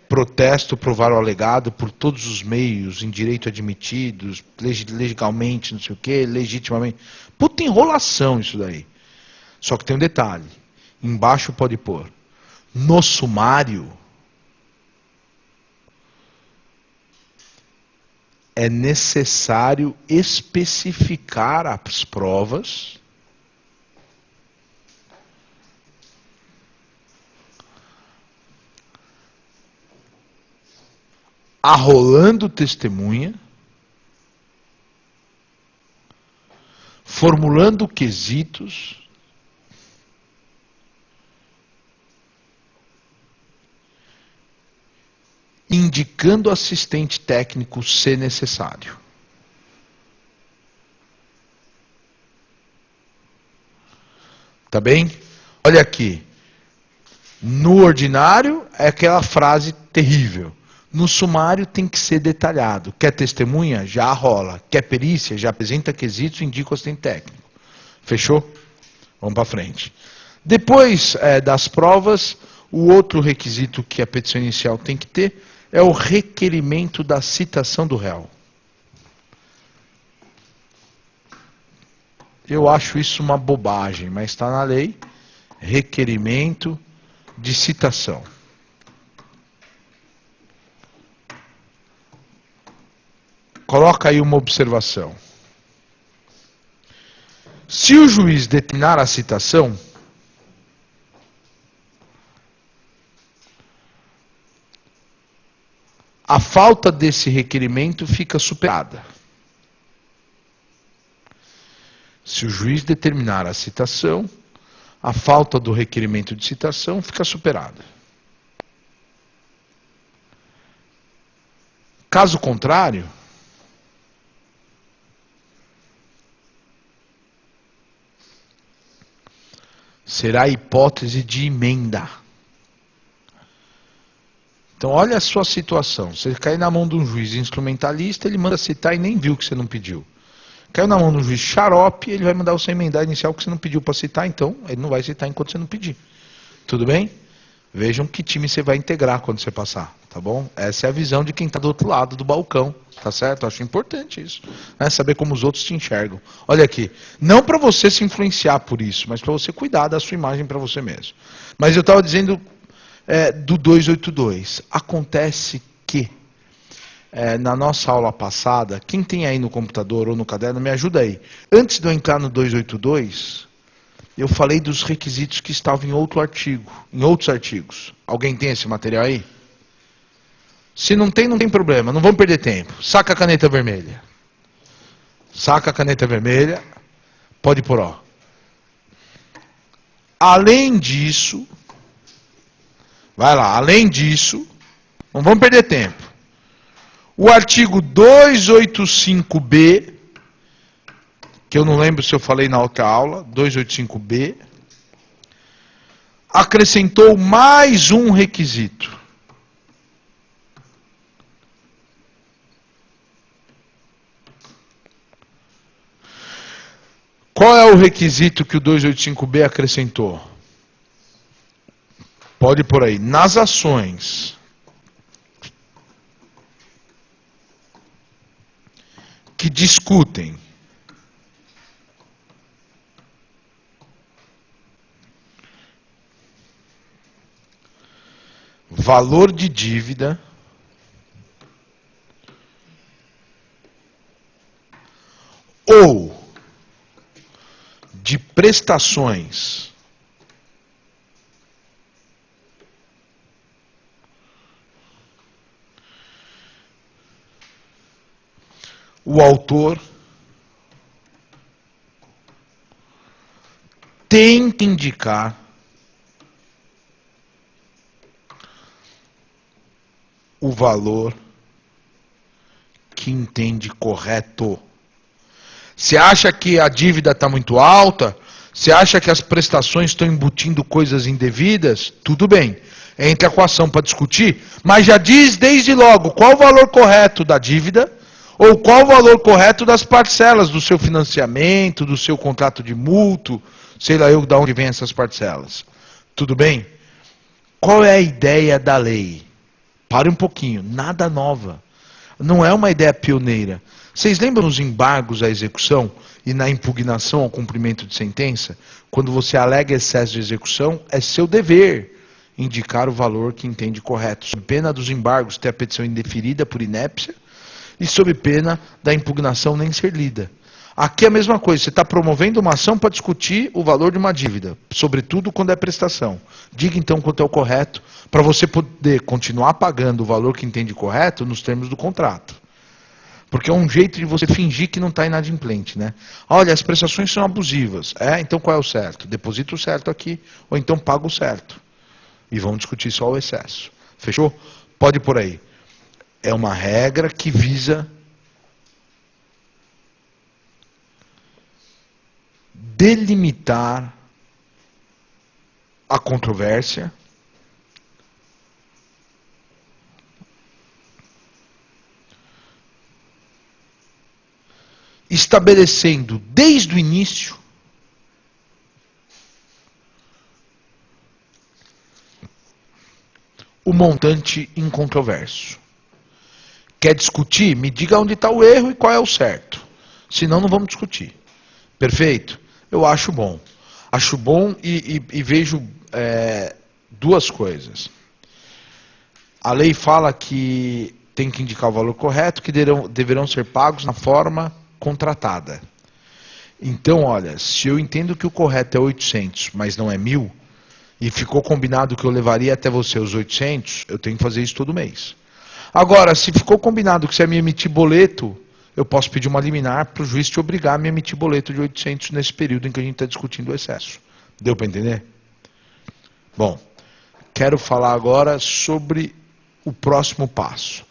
protesto, provar o alegado por todos os meios, em direito admitidos, legalmente, não sei o quê, legitimamente. Puta enrolação isso daí. Só que tem um detalhe. Embaixo pode pôr: no sumário, é necessário especificar as provas arrolando testemunha, formulando quesitos, indicando assistente técnico se necessário. Tá bem? Olha aqui. No ordinário é aquela frase terrível. No sumário tem que ser detalhado. Quer testemunha? Já rola. Quer perícia? Já apresenta quesitos e indica o assistente técnico. Fechou? Vamos para frente. Depois das provas, o outro requisito que a petição inicial tem que ter é o requerimento da citação do réu. Eu acho isso uma bobagem, mas está na lei. Requerimento de citação. Coloca aí uma observação. Se o juiz determinar a citação, a falta desse requerimento fica superada. Se o juiz determinar a citação, a falta do requerimento de citação fica superada. Caso contrário, será a hipótese de emenda. Então, olha a sua situação. Você cai na mão de um juiz instrumentalista, ele manda citar e nem viu que você não pediu. Caiu na mão de um juiz xarope, ele vai mandar você emendar inicial que você não pediu para citar, então ele não vai citar enquanto você não pedir. Tudo bem? Vejam que time você vai integrar quando você passar, tá bom? Essa é a visão de quem está do outro lado do balcão, tá certo? Acho importante isso, né? Saber como os outros te enxergam. Olha aqui, não para você se influenciar por isso, mas para você cuidar da sua imagem para você mesmo. Mas eu estava dizendo do 282. Acontece que na nossa aula passada, quem tem aí no computador ou no caderno, me ajuda aí. Antes de eu entrar no 282, eu falei dos requisitos que estavam em outro artigo, em outros artigos. Alguém tem esse material aí? Se não tem, não tem problema, não vamos perder tempo. Saca a caneta vermelha. Saca a caneta vermelha, pode pôr, ó. Além disso, vai lá, além disso, não vamos perder tempo. O artigo 285B, que eu não lembro se eu falei na outra aula, 285B, acrescentou mais um requisito. Qual é o requisito que o 285B acrescentou? Pode por aí. Nas ações que discutem valor de dívida ou de prestações o autor tem que indicar o valor que entende correto. Você acha que a dívida está muito alta? Você acha que as prestações estão embutindo coisas indevidas? Tudo bem. Entra com a ação para discutir, mas já diz desde logo qual o valor correto da dívida ou qual o valor correto das parcelas do seu financiamento, do seu contrato de mútuo, sei lá eu de onde vem essas parcelas. Tudo bem? Qual é a ideia da lei? Pare um pouquinho, nada nova. Não é uma ideia pioneira. Vocês lembram dos embargos à execução e na impugnação ao cumprimento de sentença? Quando você alega excesso de execução, é seu dever indicar o valor que entende correto. Sob pena dos embargos ter a petição indeferida por inépcia e sob pena da impugnação nem ser lida. Aqui é a mesma coisa, você está promovendo uma ação para discutir o valor de uma dívida, sobretudo quando é prestação. Diga então quanto é o correto, para você poder continuar pagando o valor que entende correto nos termos do contrato. Porque é um jeito de você fingir que não está inadimplente, né? Olha, as prestações são abusivas. Então qual é o certo? Deposita o certo aqui, ou então paga o certo. E vão discutir só o excesso. Fechou? Pode ir por aí. É uma regra que visa delimitar a controvérsia, estabelecendo desde o início o montante incontroverso. Quer discutir? Me diga onde está o erro e qual é o certo. Senão não vamos discutir. Perfeito? Eu acho bom. Acho bom e vejo duas coisas. A lei fala que tem que indicar o valor correto, que deverão ser pagos na forma contratada. Então, olha, se eu entendo que o correto é 800, mas não é 1.000, e ficou combinado que eu levaria até você os 800, eu tenho que fazer isso todo mês. Agora, se ficou combinado que você me emitir boleto, eu posso pedir uma liminar para o juiz te obrigar a me emitir boleto de 800 nesse período em que a gente está discutindo o excesso. Deu para entender? Bom, quero falar agora sobre o próximo passo.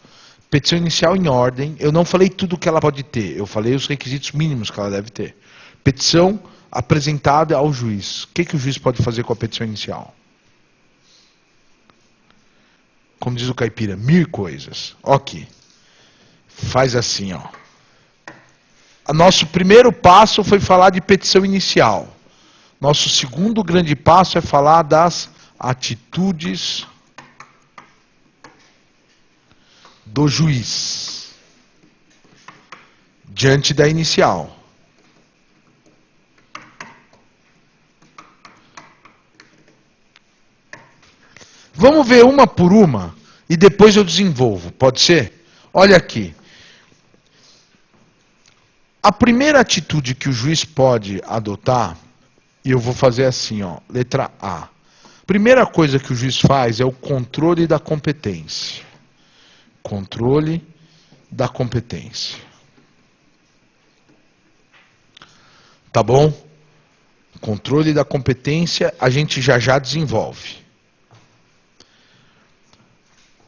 Petição inicial em ordem. Eu não falei tudo o que ela pode ter, eu falei os requisitos mínimos que ela deve ter. Petição apresentada ao juiz. O que o juiz pode fazer com a petição inicial? Como diz o caipira, 1000 coisas. Ok. Faz assim, ó. Nosso primeiro passo foi falar de petição inicial. Nosso segundo grande passo é falar das atitudes do juiz diante da inicial. Vamos ver uma por uma e depois eu desenvolvo, pode ser? Olha aqui. A primeira atitude que o juiz pode adotar, e eu vou fazer assim, ó, letra A. Primeira coisa que o juiz faz é o controle da competência. Controle da competência. Tá bom? Controle da competência a gente já desenvolve.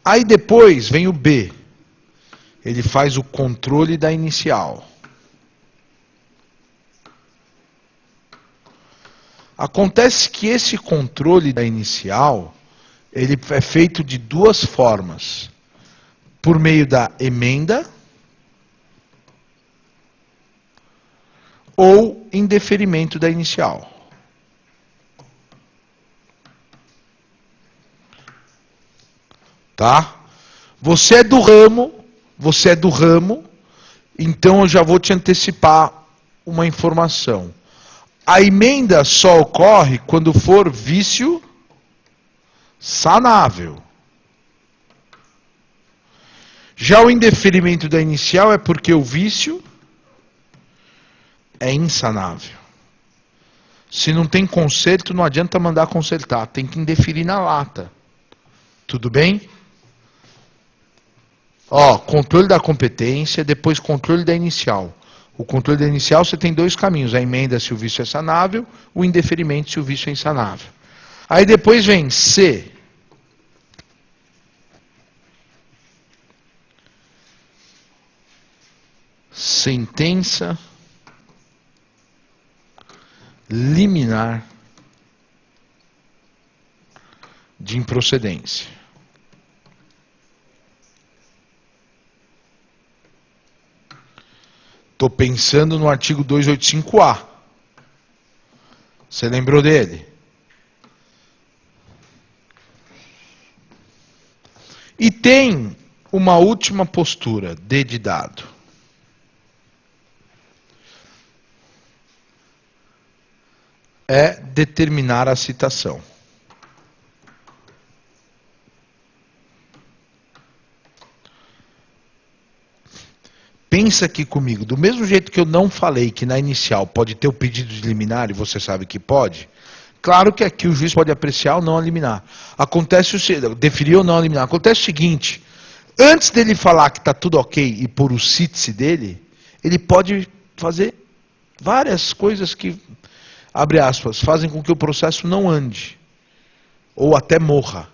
Aí depois vem o B. Ele faz o controle da inicial. Acontece que esse controle da inicial, ele é feito de duas formas. Por meio da emenda ou em deferimento da inicial. Tá? Você é do ramo, então eu já vou te antecipar uma informação. A emenda só ocorre quando for vício sanável. Já o indeferimento da inicial é porque o vício é insanável. Se não tem conserto, não adianta mandar consertar, tem que indeferir na lata. Tudo bem? Ó, controle da competência, depois controle da inicial. O controle da inicial você tem dois caminhos, a emenda se o vício é sanável, o indeferimento se o vício é insanável. Aí depois vem C. Sentença liminar de improcedência. Estou pensando no artigo 285-A. Você lembrou dele? E tem uma última postura, D de dado. É determinar a citação. Pensa aqui comigo, do mesmo jeito que eu não falei que na inicial pode ter o pedido de liminar, e você sabe que pode, claro que aqui o juiz pode apreciar ou não a liminar. Acontece deferir ou não a liminar. Acontece o seguinte, antes dele falar que está tudo ok e pôr o cítice dele, ele pode fazer várias coisas que, abre aspas, fazem com que o processo não ande, ou até morra.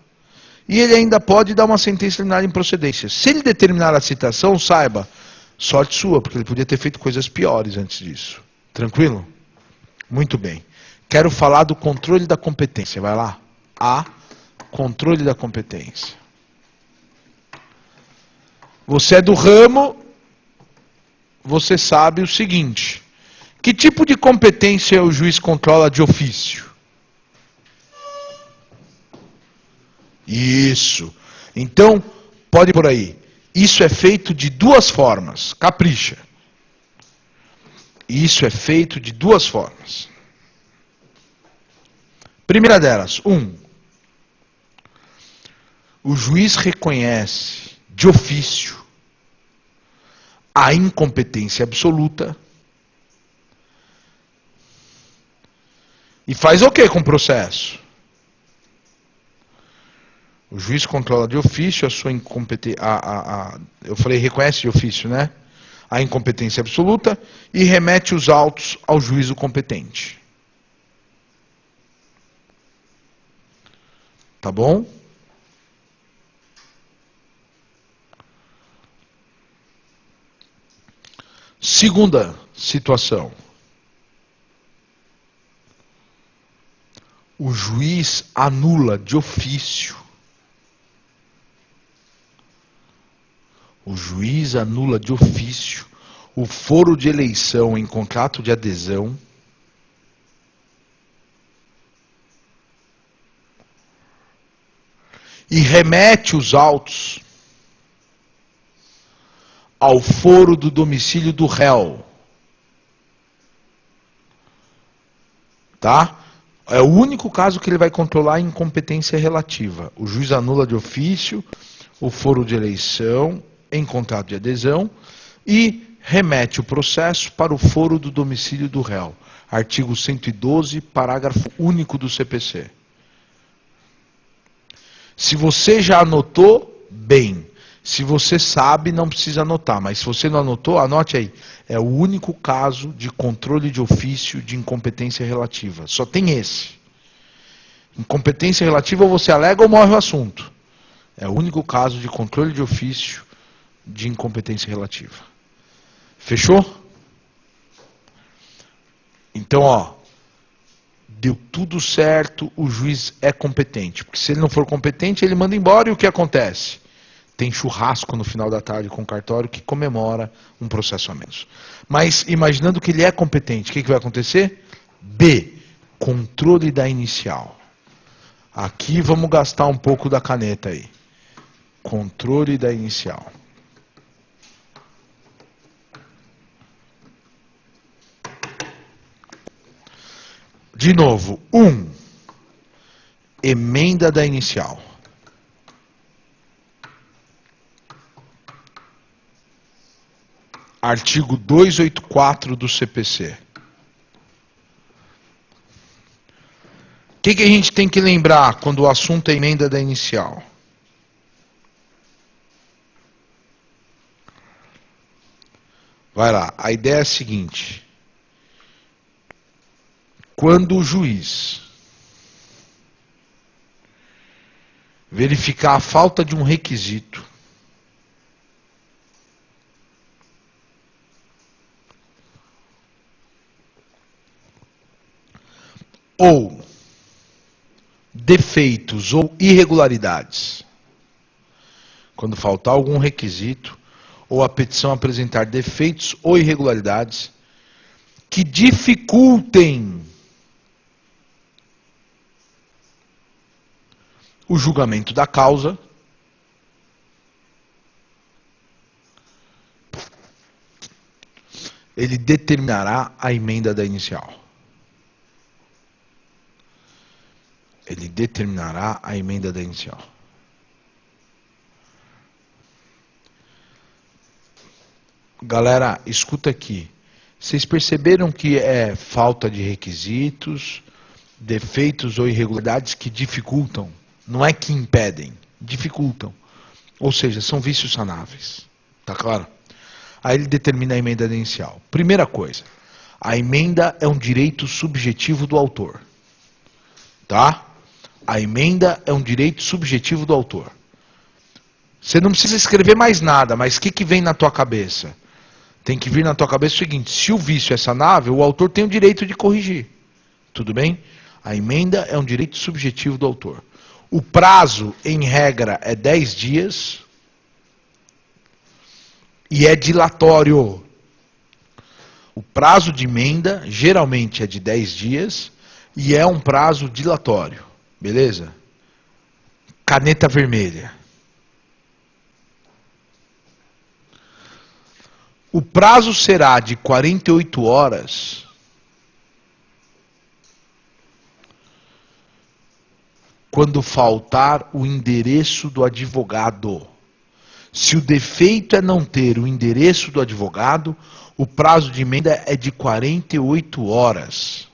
E ele ainda pode dar uma sentença liminar em procedência. Se ele determinar a citação, saiba, sorte sua, porque ele podia ter feito coisas piores antes disso. Tranquilo? Muito bem. Quero falar do controle da competência. Vai lá. A. Controle da competência. Você é do ramo, você sabe o seguinte. Que tipo de competência o juiz controla de ofício? Isso. Então, pode ir por aí. Isso é feito de duas formas. Capricha. Isso é feito de duas formas. Primeira delas, o juiz reconhece de ofício a incompetência absoluta e faz o que com o processo? O juiz controla de ofício a sua incompetência. Eu falei reconhece de ofício, né? A incompetência absoluta e remete os autos ao juízo competente. Tá bom? Segunda situação. O juiz anula de ofício. O juiz anula de ofício o foro de eleição em contrato de adesão e remete os autos ao foro do domicílio do réu. Tá? É o único caso que ele vai controlar a incompetência relativa. O juiz anula de ofício o foro de eleição em contrato de adesão e remete o processo para o foro do domicílio do réu. Artigo 112, parágrafo único do CPC. Se você já anotou, bem. Se você sabe, não precisa anotar. Mas se você não anotou, anote aí. É o único caso de controle de ofício de incompetência relativa. Só tem esse. Incompetência relativa, ou você alega ou morre o assunto. É o único caso de controle de ofício de incompetência relativa. Fechou? Então, ó, deu tudo certo, o juiz é competente. Porque se ele não for competente, ele manda embora e o que acontece? Tem churrasco no final da tarde com o cartório que comemora um processo a menos. Mas, imaginando que ele é competente, o que vai acontecer? B. Controle da inicial. Aqui vamos gastar um pouco da caneta aí. Controle da inicial. De novo, 1. Emenda da inicial. Artigo 284 do CPC. O que a gente tem que lembrar quando o assunto é emenda da inicial? Vai lá, a ideia é a seguinte. Quando o juiz verificar a falta de um requisito ou defeitos ou irregularidades, quando faltar algum requisito ou a petição apresentar defeitos ou irregularidades que dificultem o julgamento da causa, ele determinará a emenda da inicial. Ele determinará a emenda da inicial. Galera, escuta aqui. Vocês perceberam que é falta de requisitos, defeitos ou irregularidades que dificultam? Não é que impedem, dificultam. Ou seja, são vícios sanáveis. Tá claro? Aí ele determina a emenda inicial. Primeira coisa, a emenda é um direito subjetivo do autor. Tá? A emenda é um direito subjetivo do autor. Você não precisa escrever mais nada, mas o que vem na tua cabeça? Tem que vir na tua cabeça o seguinte: se o vício é sanável, o autor tem o direito de corrigir. Tudo bem? A emenda é um direito subjetivo do autor. O prazo, em regra, é 10 dias e é dilatório. O prazo de emenda geralmente é de 10 dias e é um prazo dilatório. Beleza? Caneta vermelha. O prazo será de 48 horas quando faltar o endereço do advogado. Se o defeito é não ter o endereço do advogado, o prazo de emenda é de 48 horas.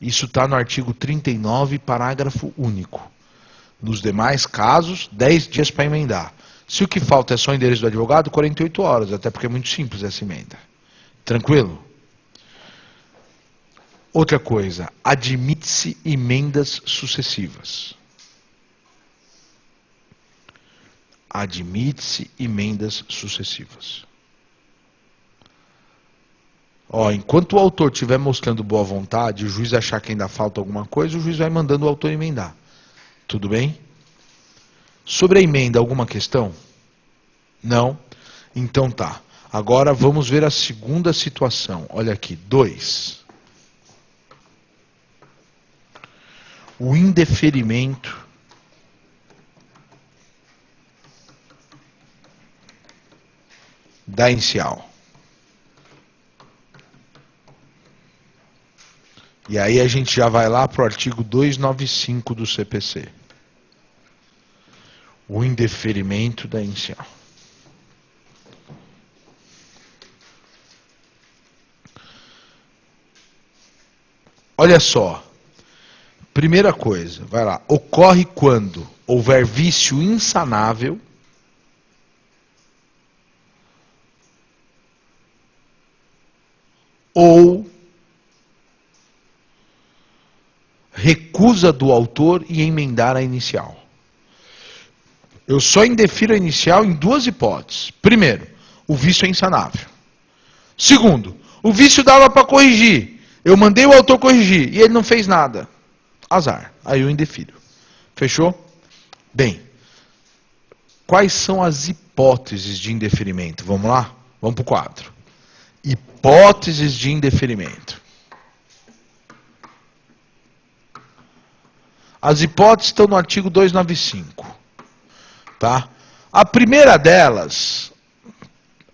Isso está no artigo 39, parágrafo único. Nos demais casos, 10 dias para emendar. Se o que falta é só o endereço do advogado, 48 horas, até porque é muito simples essa emenda. Tranquilo? Outra coisa, admite-se emendas sucessivas. Admite-se emendas sucessivas. Enquanto o autor estiver mostrando boa vontade, o juiz achar que ainda falta alguma coisa, o juiz vai mandando o autor emendar. Tudo bem? Sobre a emenda, alguma questão? Não? Então tá. Agora vamos ver a segunda situação. Olha aqui, 2. O indeferimento da inicial. E aí a gente já vai lá para o artigo 295 do CPC. O indeferimento da inicial. Olha só. Primeira coisa, vai lá. Ocorre quando houver vício insanável ou recusa do autor em emendar a inicial. Eu só indefiro a inicial em duas hipóteses. Primeiro, o vício é insanável. Segundo, o vício dava para corrigir. Eu mandei o autor corrigir e ele não fez nada. Azar. Aí eu indefiro. Fechou? Bem, quais são as hipóteses de indeferimento? Vamos lá? Vamos para o quadro. Hipóteses de indeferimento. As hipóteses estão no artigo 295. Tá? A primeira delas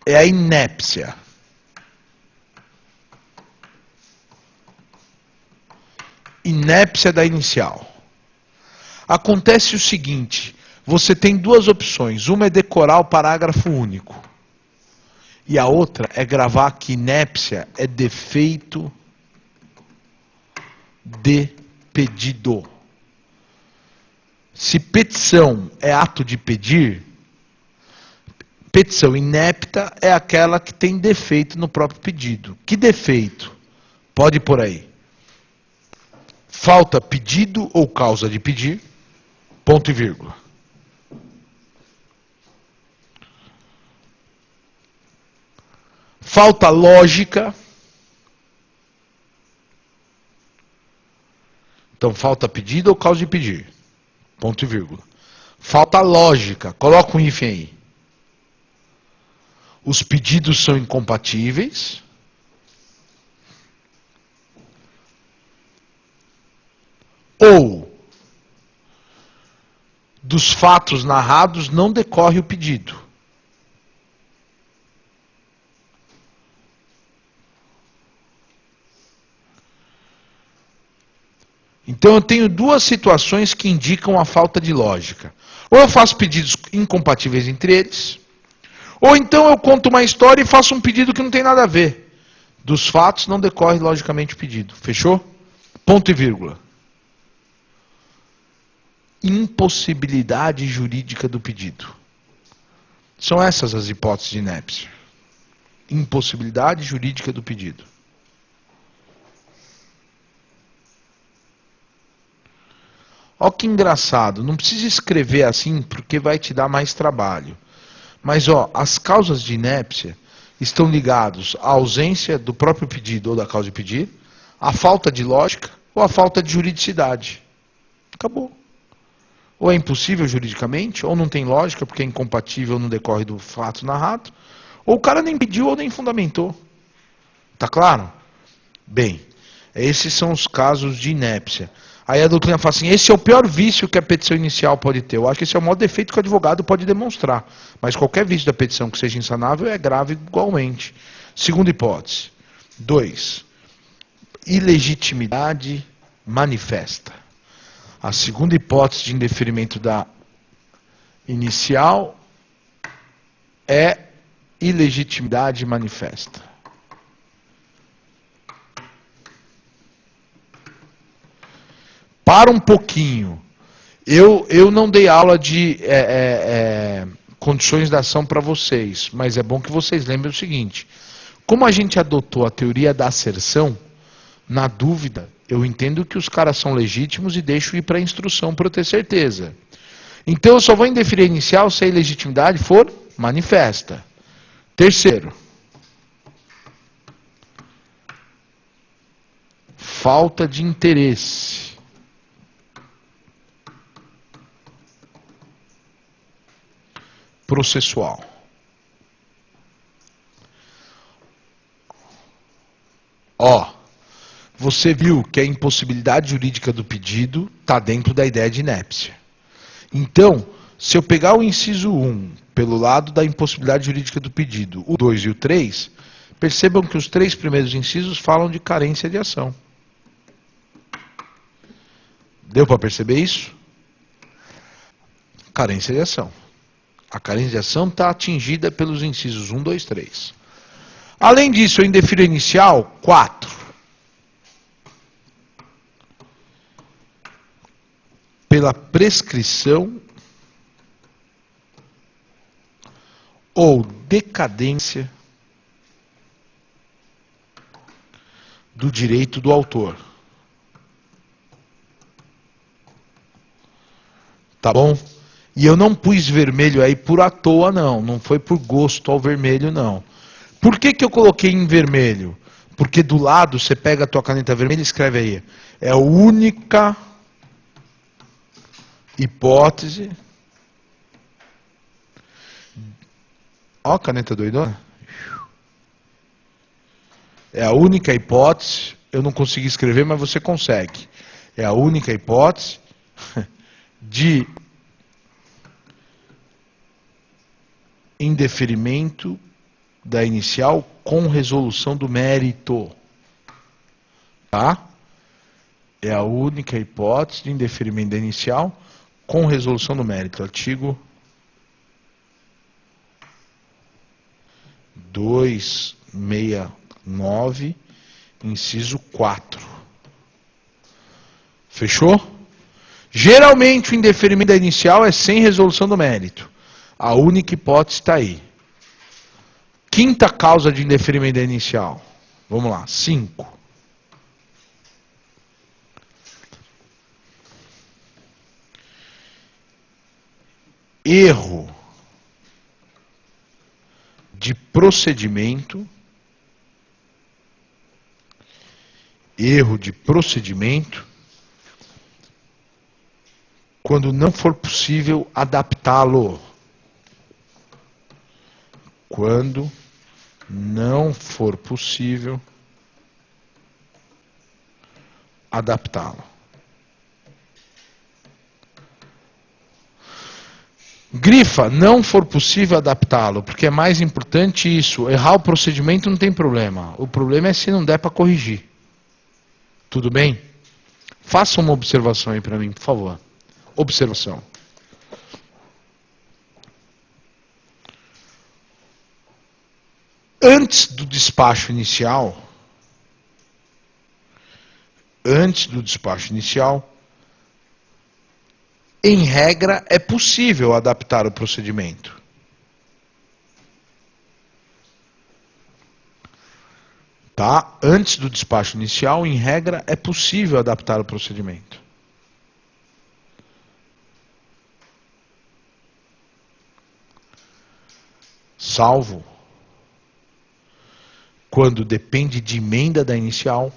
é a inépcia. Inépcia da inicial. Acontece o seguinte, você tem duas opções. Uma é decorar o parágrafo único. E a outra é gravar que inépcia é defeito de pedido. Se petição é ato de pedir, petição inepta é aquela que tem defeito no próprio pedido. Que defeito? Pode ir por aí. Falta pedido ou causa de pedir, ponto e vírgula. Falta lógica. Então, falta pedido ou causa de pedir, ponto e vírgula. Falta lógica, coloca um hífen aí. Os pedidos são incompatíveis. Ou dos fatos narrados não decorre o pedido. Então eu tenho duas situações que indicam a falta de lógica. Ou eu faço pedidos incompatíveis entre eles, ou então eu conto uma história e faço um pedido que não tem nada a ver. Dos fatos não decorre logicamente o pedido. Fechou? Ponto e vírgula. Impossibilidade jurídica do pedido. São essas as hipóteses de inépcia. Impossibilidade jurídica do pedido. Ó que engraçado, não precisa escrever assim porque vai te dar mais trabalho. Mas ó, as causas de inépcia estão ligadas à ausência do próprio pedido ou da causa de pedir, à falta de lógica ou à falta de juridicidade. Acabou. Ou é impossível juridicamente, ou não tem lógica porque é incompatível no decorre do fato narrado, ou o cara nem pediu ou nem fundamentou. Tá claro? Bem, esses são os casos de inépcia. Aí a doutrina fala assim, esse é o pior vício que a petição inicial pode ter. Eu acho que esse é o maior defeito que o advogado pode demonstrar. Mas qualquer vício da petição que seja insanável é grave igualmente. Segunda hipótese. 2. Ilegitimidade manifesta. A segunda hipótese de indeferimento da inicial é ilegitimidade manifesta. Para um pouquinho. Eu não dei aula de condições da ação para vocês, mas é bom que vocês lembrem o seguinte. Como a gente adotou a teoria da asserção, na dúvida, eu entendo que os caras são legítimos e deixo ir para a instrução para eu ter certeza. Então eu só vou indeferir inicial se a ilegitimidade for manifesta. Terceiro. Falta de interesse. Processual. Ó, você viu que a impossibilidade jurídica do pedido está dentro da ideia de inépcia. Então, se eu pegar o inciso 1 pelo lado da impossibilidade jurídica do pedido, o 2 e o 3, percebam que os 3 primeiros incisos falam de carência de ação. Deu para perceber isso? Carência de ação. A carência de ação está atingida pelos incisos 1, 2, 3. Além disso, eu indefiro inicial 4. Pela prescrição ou decadência do direito do autor. Tá bom? E eu não pus vermelho aí por à toa, não. Não foi por gosto ao vermelho, não. Por que eu coloquei em vermelho? Porque do lado, você pega a tua caneta vermelha e escreve aí. É a única hipótese. Ó a caneta doidona. É a única hipótese. Eu não consegui escrever, mas você consegue. É a única hipótese de indeferimento da inicial com resolução do mérito. Tá? É a única hipótese de indeferimento da inicial com resolução do mérito. Artigo 269, inciso 4. Fechou? Geralmente o indeferimento da inicial é sem resolução do mérito. A única hipótese está aí. Quinta causa de indeferimento da inicial. Vamos lá, 5. Erro de procedimento. Erro de procedimento. Quando não for possível adaptá-lo. Quando não for possível adaptá-lo. Grifa, não for possível adaptá-lo, porque é mais importante isso. Errar o procedimento não tem problema. O problema é se não der para corrigir. Tudo bem? Faça uma observação aí para mim, por favor. Observação. Antes do despacho inicial, em regra, é possível adaptar o procedimento. Tá? Antes do despacho inicial, em regra, é possível adaptar o procedimento. salvo quando depende de emenda da inicial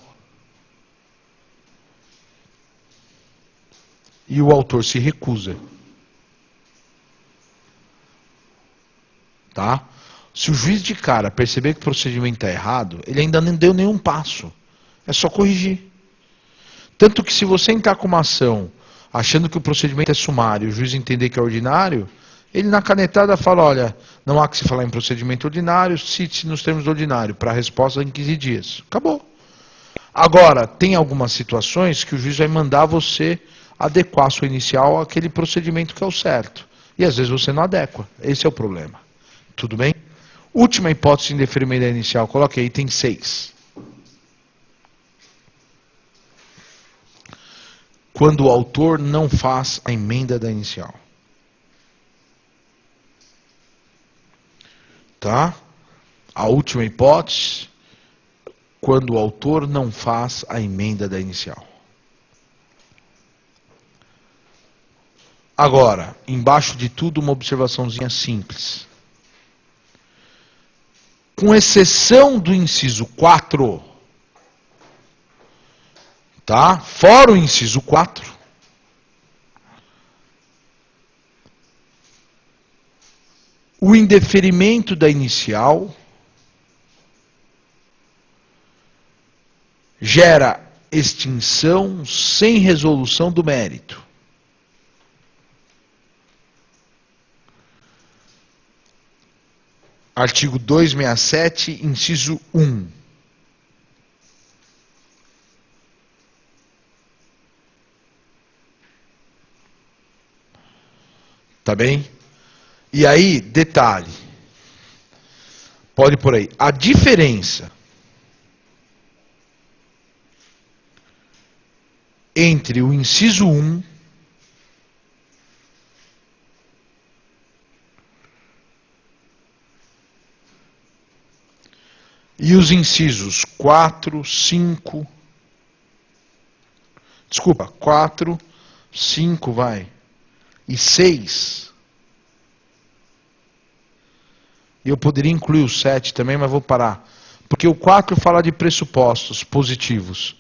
e o autor se recusa. Tá? Se o juiz de cara perceber que o procedimento está errado, ele ainda não deu nenhum passo. É só corrigir. Tanto que se você entrar com uma ação achando que o procedimento é sumário e o juiz entender que é ordinário, ele na canetada fala, olha, não há que se falar em procedimento ordinário, cite-se nos termos do ordinário, para a resposta em 15 dias. Acabou. Agora, tem algumas situações que o juiz vai mandar você adequar a sua inicial àquele procedimento que é o certo. E às vezes você não adequa. Esse é o problema. Tudo bem? Última hipótese de indeferimento da inicial, coloque aí, tem 6. Quando o autor não faz a emenda da inicial. Tá? A última hipótese, quando o autor não faz a emenda da inicial. Agora, embaixo de tudo, uma observaçãozinha simples. Com exceção do inciso 4, tá? Fora o inciso 4, o indeferimento da inicial gera extinção sem resolução do mérito. Artigo 267, inciso 1. Tá bem? E aí, detalhe. Pode por aí. A diferença entre o inciso 1 e os incisos 4, 5... Desculpa, 4, 5, e 6... E eu poderia incluir o 7 também, mas vou parar. Porque o 4 fala de pressupostos positivos.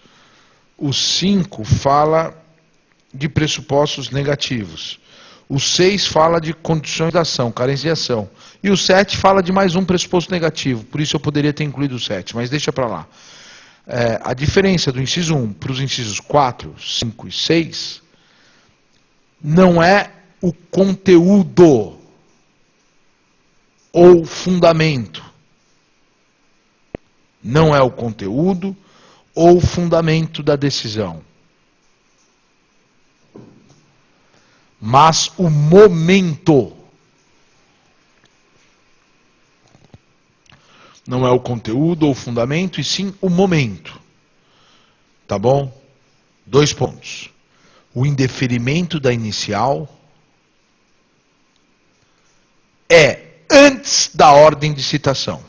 O 5 fala de pressupostos negativos. O 6 fala de condições da ação, carência de ação. E o 7 fala de mais um pressuposto negativo. Por isso eu poderia ter incluído o 7, mas deixa para lá. A diferença do inciso 1 para os incisos 4, 5 e 6 não é o conteúdo ou fundamento. Não é o conteúdo ou fundamento da decisão, mas o momento. Não é o conteúdo ou fundamento, e sim o momento. Tá bom? 2 pontos. O indeferimento da inicial é antes da ordem de citação.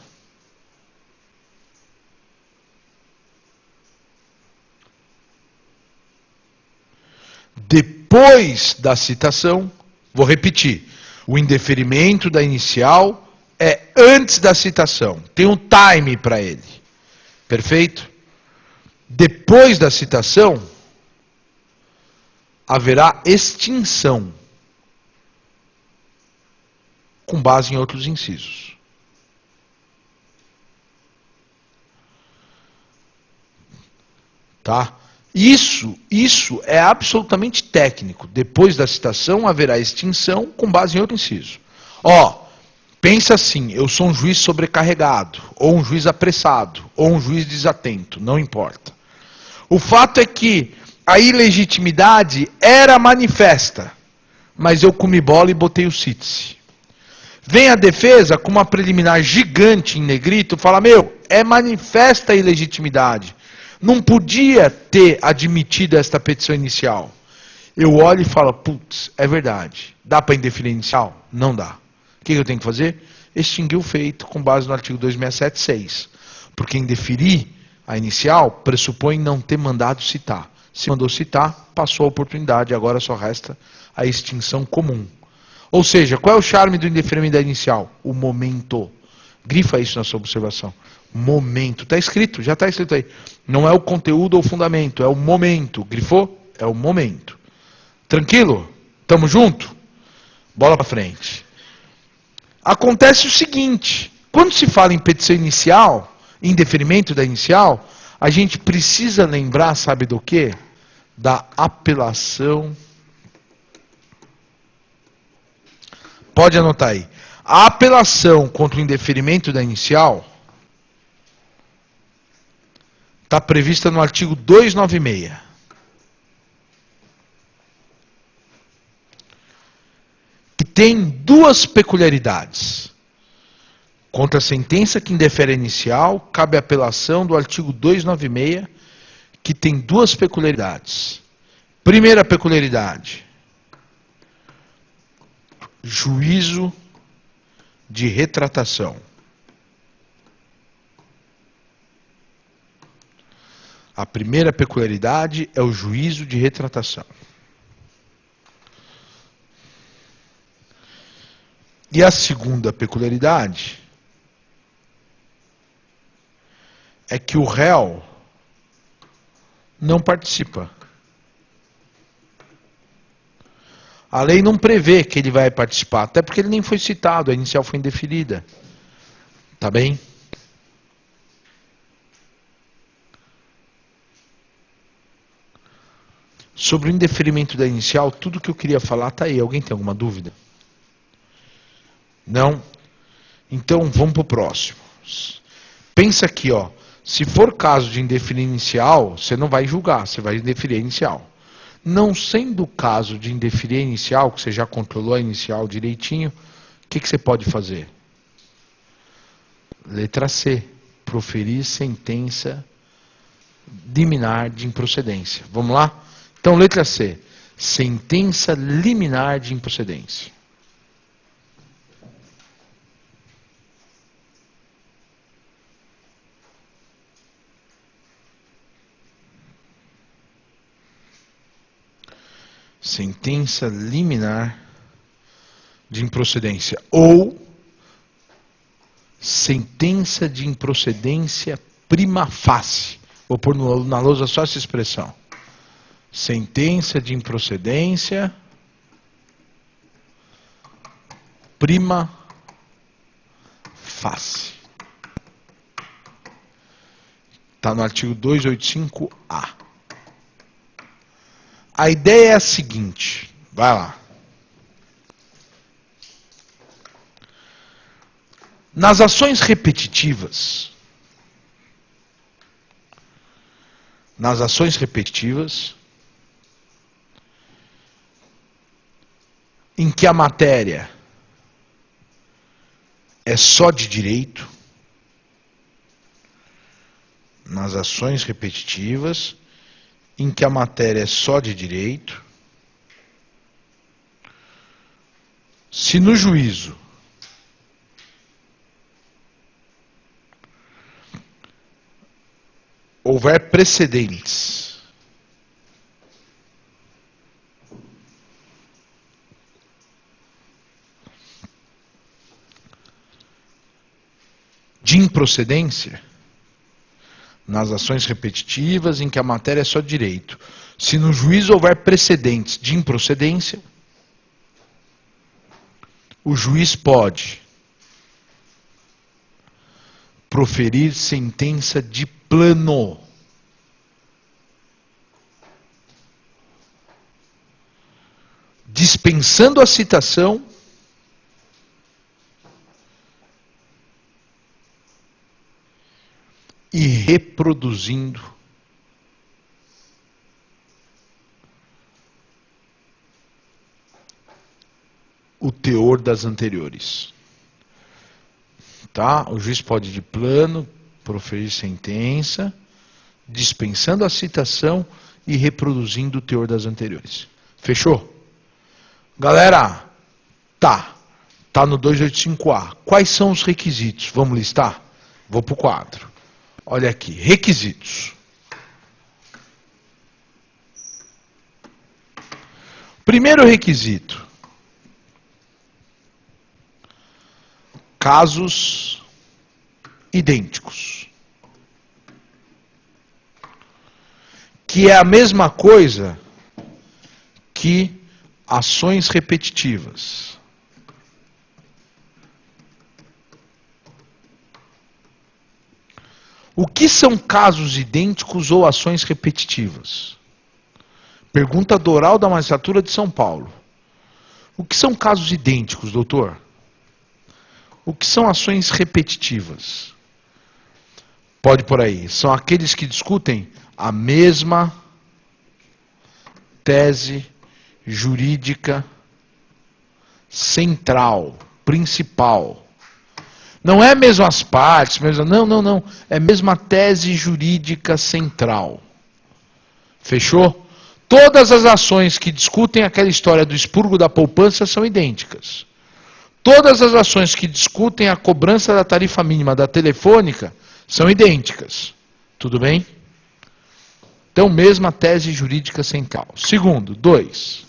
Depois da citação, vou repetir, o indeferimento da inicial é antes da citação. Tem um time para ele. Perfeito? Depois da citação, haverá extinção com base em outros incisos. Tá? Isso é absolutamente técnico. Depois da citação, haverá extinção com base em outro inciso. Pensa assim, eu sou um juiz sobrecarregado, ou um juiz apressado, ou um juiz desatento, não importa. O fato é que a ilegitimidade era manifesta, mas eu comi bola e botei o cítice. Vem a defesa com uma preliminar gigante em negrito, fala, é manifesta a ilegitimidade. Não podia ter admitido esta petição inicial. Eu olho e falo, putz, é verdade. Dá para indeferir inicial? Não dá. O que eu tenho que fazer? Extinguir o feito com base no artigo 267.6. Porque indeferir a inicial pressupõe não ter mandado citar. Se mandou citar, passou a oportunidade, agora só resta a extinção comum. Ou seja, qual é o charme do indeferimento da inicial? O momento. Grifa isso na sua observação. Momento. Está escrito, já está escrito aí. Não é o conteúdo ou o fundamento, é o momento. Grifou? É o momento. Tranquilo? Tamo junto? Bola para frente. Acontece o seguinte, quando se fala em petição inicial, em deferimento da inicial, a gente precisa lembrar, sabe do quê? Da apelação. Pode anotar aí. A apelação contra o indeferimento da inicial está prevista no artigo 296. Que tem duas peculiaridades. Contra a sentença que indefere a inicial, cabe a apelação do artigo 296, que tem duas peculiaridades. Primeira peculiaridade: juízo de retratação. A primeira peculiaridade é o juízo de retratação. E a segunda peculiaridade é que o réu não participa. A lei não prevê que ele vai participar, até porque ele nem foi citado, a inicial foi indeferida. Tá bem? Sobre o indeferimento da inicial, tudo que eu queria falar está aí. Alguém tem alguma dúvida? Não? Então vamos para o próximo. Pensa aqui, ó. Se for caso de indeferir inicial, você não vai julgar, você vai indeferir inicial. Não sendo o caso de indeferir inicial, que você já controlou a inicial direitinho, o que você pode fazer? Letra C. Proferir sentença liminar de improcedência. Vamos lá? Então, letra C. Sentença liminar de improcedência. Sentença liminar de improcedência. Ou sentença de improcedência prima facie. Vou pôr na lousa só essa expressão. Sentença de improcedência prima facie. Está no artigo 285-A. A ideia é a seguinte, vai lá. Nas ações repetitivas, em que a matéria é só de direito, nas ações repetitivas, em que a matéria é só de direito, se no juízo houver precedentes de improcedência, nas ações repetitivas em que a matéria é só direito, se no juízo houver precedentes de improcedência, o juiz pode proferir sentença de plano. Dispensando a citação e reproduzindo o teor das anteriores. Tá? O juiz pode de plano proferir sentença, dispensando a citação e reproduzindo o teor das anteriores. Fechou? Galera, tá no 285A. Quais são os requisitos? Vamos listar? Vou para o quadro. Olha aqui, requisitos. Primeiro requisito. Casos idênticos. Que é a mesma coisa que ações repetitivas. O que são casos idênticos ou ações repetitivas? Pergunta do oral da magistratura de São Paulo. O que são casos idênticos, doutor? O que são ações repetitivas? Pode por aí. São aqueles que discutem a mesma tese jurídica central, principal. Não é mesmo as partes, não. É mesmo a tese jurídica central. Fechou? Todas as ações que discutem aquela história do expurgo da poupança são idênticas. Todas as ações que discutem a cobrança da tarifa mínima da telefônica são idênticas. Tudo bem? Então, mesma tese jurídica central. Segundo, 2.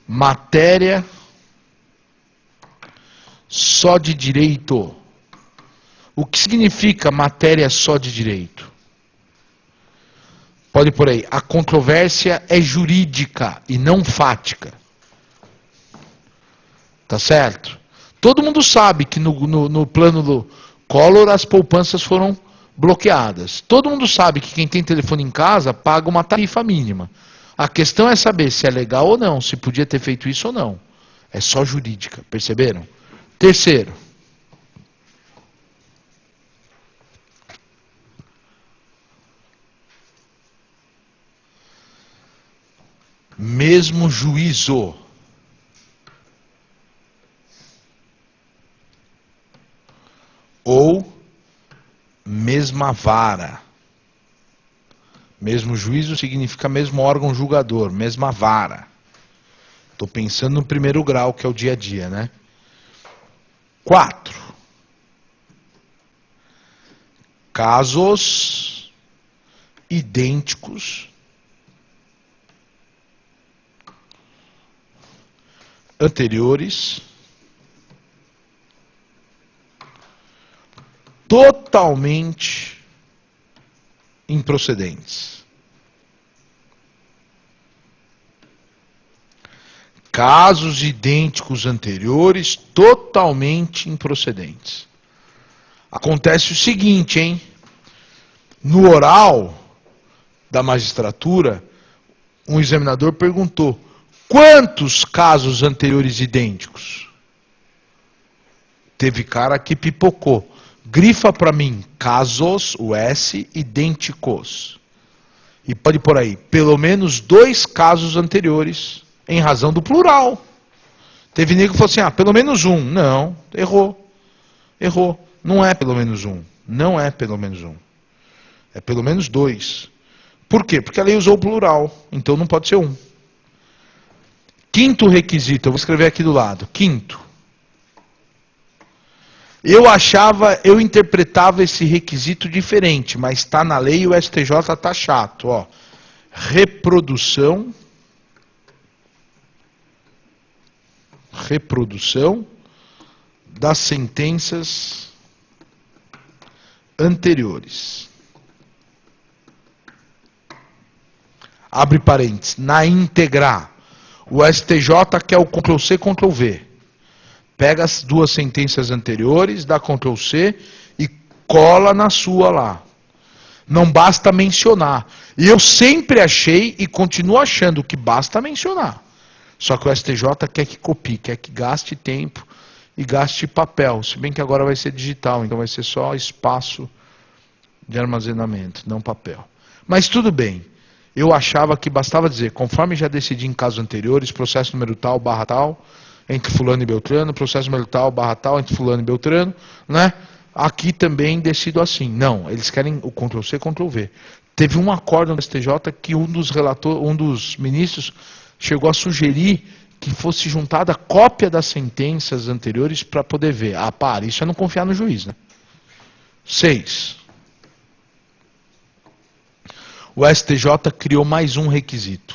Matéria só de direito. O que significa matéria só de direito? Pode por aí. A controvérsia é jurídica e não fática. Tá certo? Todo mundo sabe que no plano do Collor as poupanças foram bloqueadas. Todo mundo sabe que quem tem telefone em casa paga uma tarifa mínima. A questão é saber se é legal ou não, se podia ter feito isso ou não. É só jurídica, perceberam? Terceiro. Mesmo juízo. Ou mesma vara. Mesmo juízo significa mesmo órgão julgador, mesma vara. Estou pensando no primeiro grau, que é o dia a dia, né? 4. Casos idênticos anteriores totalmente improcedentes. Casos idênticos anteriores totalmente improcedentes. Acontece o seguinte, hein? No oral da magistratura, um examinador perguntou: quantos casos anteriores idênticos? Teve cara que pipocou. Grifa para mim, casos, o S, idênticos. E pode por aí, pelo menos 2 casos anteriores, em razão do plural. Teve nego que falou assim, pelo menos 1. Não, errou. Errou. Não é pelo menos 1. Não é pelo menos 1. É pelo menos 2. Por quê? Porque a lei usou o plural, então não pode ser 1. Quinto requisito, eu vou escrever aqui do lado. Quinto. Eu interpretava esse requisito diferente, mas está na lei e o STJ está chato. Ó. Reprodução das sentenças anteriores. Abre parênteses. Na íntegra. O STJ quer o Ctrl+C, Ctrl+V. Pega as 2 sentenças anteriores, dá Ctrl+C e cola na sua lá. Não basta mencionar. E eu sempre achei e continuo achando que basta mencionar. Só que o STJ quer que copie, quer que gaste tempo e gaste papel. Se bem que agora vai ser digital, então vai ser só espaço de armazenamento, não papel. Mas tudo bem. Eu achava que bastava dizer, conforme já decidi em casos anteriores, processo número tal, barra tal, entre fulano e beltrano, processo número tal, barra tal, entre fulano e beltrano, né? Aqui também decido assim. Não, eles querem o Ctrl+C, Ctrl+V. Teve um acórdão do STJ que um dos ministros chegou a sugerir que fosse juntada a cópia das sentenças anteriores para poder ver. Para, isso é não confiar no juiz, né? 6. O STJ criou mais um requisito.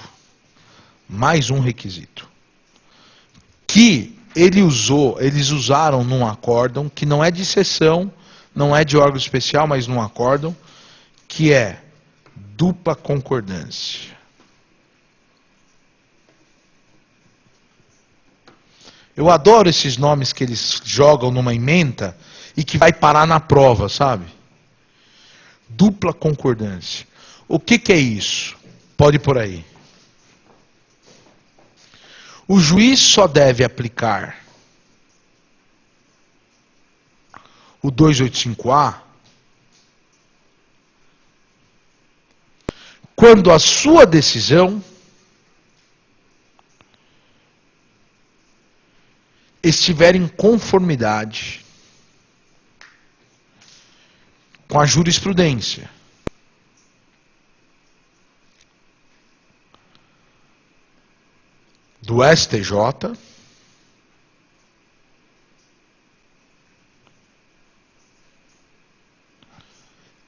Mais um requisito. Que eles usaram num acórdão, que não é de sessão, não é de órgão especial, mas num acórdão, que é dupla concordância. Eu adoro esses nomes que eles jogam numa ementa e que vai parar na prova, sabe? Dupla concordância. O que é isso? Pode ir por aí. O juiz só deve aplicar o 285A quando a sua decisão estiver em conformidade com a jurisprudência do STJ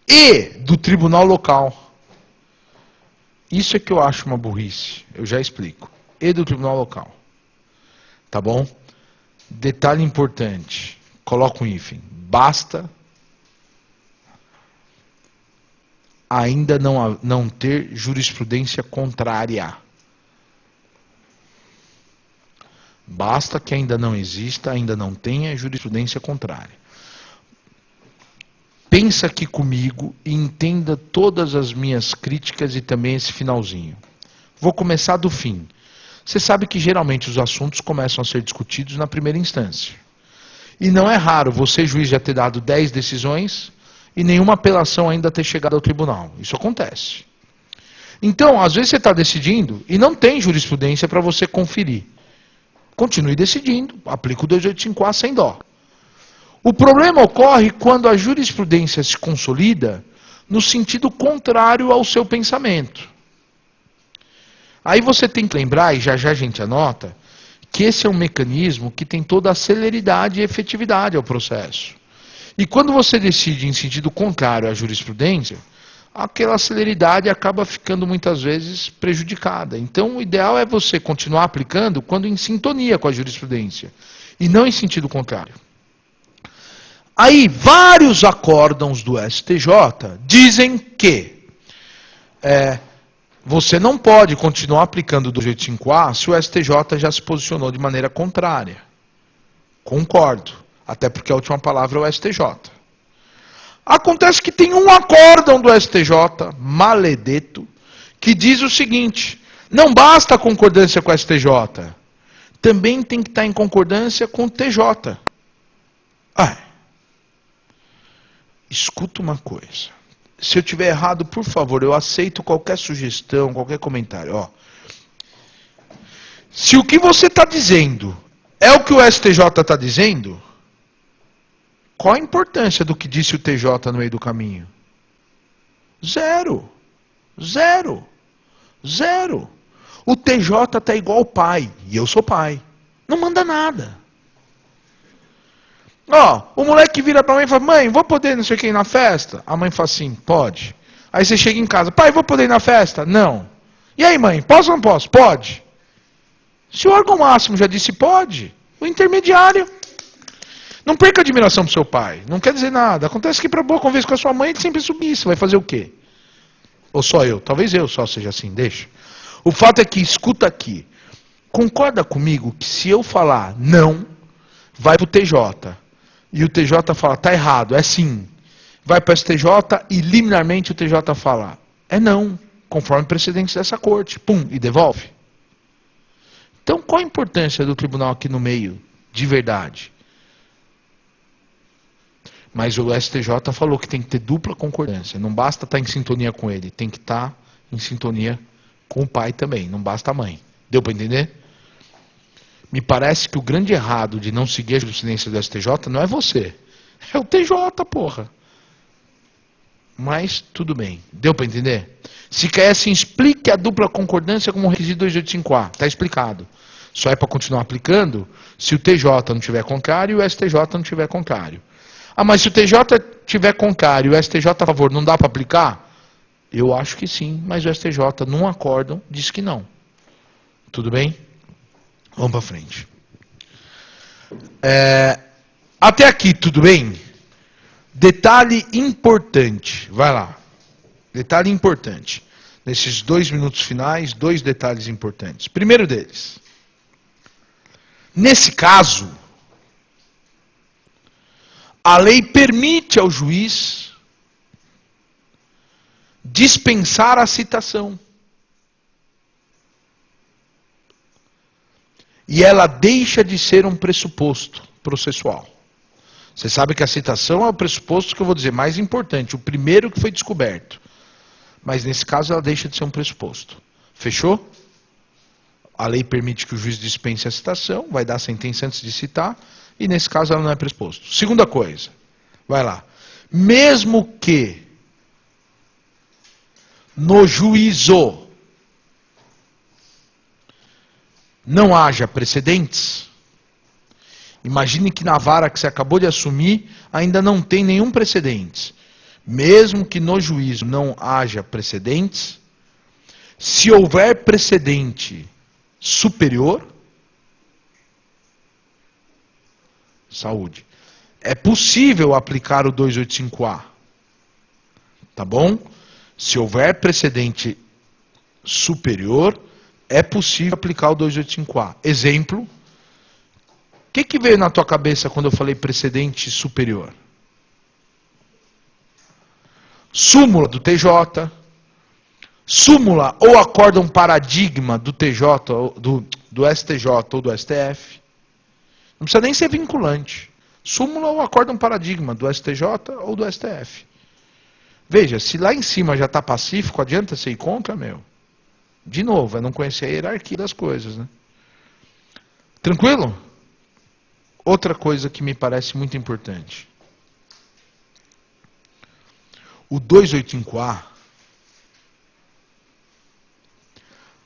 e do tribunal local. Isso é que eu acho uma burrice. Eu já explico. E do tribunal local. Tá bom? Detalhe importante. Coloca um hífen. Basta ainda não ter jurisprudência contrária. Basta que ainda não exista, ainda não tenha jurisprudência contrária. Pensa aqui comigo e entenda todas as minhas críticas e também esse finalzinho. Vou começar do fim. Você sabe que geralmente os assuntos começam a ser discutidos na primeira instância. E não é raro você, juiz, já ter dado 10 decisões e nenhuma apelação ainda ter chegado ao tribunal. Isso acontece. Então, às vezes você está decidindo e não tem jurisprudência para você conferir. Continue decidindo, aplica o 285A sem dó. O problema ocorre quando a jurisprudência se consolida no sentido contrário ao seu pensamento. Aí você tem que lembrar, e já já a gente anota, que esse é um mecanismo que tem toda a celeridade e efetividade ao processo. E quando você decide em sentido contrário à jurisprudência, aquela celeridade acaba ficando muitas vezes prejudicada. Então o ideal é você continuar aplicando quando em sintonia com a jurisprudência, e não em sentido contrário. Aí, vários acórdãos do STJ dizem que você não pode continuar aplicando o 285A se o STJ já se posicionou de maneira contrária. Concordo. Até porque a última palavra é o STJ. Acontece que tem um acórdão do STJ, maledeto, que diz o seguinte: não basta a concordância com o STJ, também tem que estar em concordância com o TJ. Escuta uma coisa. Se eu tiver errado, por favor, eu aceito qualquer sugestão, qualquer comentário. Se o que você está dizendo é o que o STJ está dizendo, qual a importância do que disse o TJ no meio do caminho? Zero. Zero. Zero. O TJ está igual ao pai, e eu sou pai. Não manda nada. O moleque vira pra mãe e fala: mãe, vou poder não sei quem ir na festa? A mãe fala assim: pode. Aí você chega em casa: pai, vou poder ir na festa? Não. E aí, mãe, posso ou não posso? Pode. Se o órgão máximo já disse pode, o intermediário. Não perca admiração pro seu pai. Não quer dizer nada. Acontece que para boa conversa com a sua mãe, ele sempre submissa. Vai fazer o quê? Ou só eu? Talvez eu só seja assim, deixa. O fato é que, escuta aqui. Concorda comigo que se eu falar não, vai pro TJ. E o TJ fala: tá errado, é sim. Vai para o STJ e liminarmente o TJ fala: é não, conforme precedentes dessa corte. Pum, e devolve. Então, qual a importância do tribunal aqui no meio, de verdade? Mas o STJ falou que tem que ter dupla concordância. Não basta estar em sintonia com ele, tem que estar em sintonia com o pai também. Não basta a mãe. Deu para entender? Me parece que o grande errado de não seguir a jurisprudência do STJ não é você. É o TJ, porra. Mas tudo bem. Deu para entender? Se quer assim, explique a dupla concordância como requisito 285A. Está explicado. Só é para continuar aplicando se o TJ não tiver contrário e o STJ não tiver contrário. Mas se o TJ tiver contrário e o STJ a favor, não dá para aplicar? Eu acho que sim, mas o STJ, num acórdão, diz que não. Tudo bem? Vamos para frente. Até aqui, tudo bem? Detalhe importante. Vai lá. Detalhe importante. Nesses 2 minutos finais, 2 detalhes importantes. Primeiro deles. Nesse caso, a lei permite ao juiz dispensar a citação. E ela deixa de ser um pressuposto processual. Você sabe que a citação é o pressuposto que eu vou dizer mais importante, o primeiro que foi descoberto. Mas nesse caso ela deixa de ser um pressuposto. Fechou? A lei permite que o juiz dispense a citação, vai dar a sentença antes de citar, e nesse caso ela não é pressuposto. Segunda coisa, vai lá. Mesmo que no juízo não haja precedentes, imagine que na vara que você acabou de assumir ainda não tem nenhum precedente. Mesmo que no juízo não haja precedentes, se houver precedente superior, saúde, é possível aplicar o 285A. Tá bom? Se houver precedente superior, é possível aplicar o 285A. Exemplo, o que veio na tua cabeça quando eu falei precedente superior? Súmula do TJ, súmula ou acórdão paradigma do TJ, do STJ ou do STF. Não precisa nem ser vinculante. Súmula ou acórdão paradigma do STJ ou do STF. Veja, se lá em cima já está pacífico, adianta você ir contra, meu? De novo, é não conhecer a hierarquia das coisas, né? Tranquilo? Outra coisa que me parece muito importante. O 285A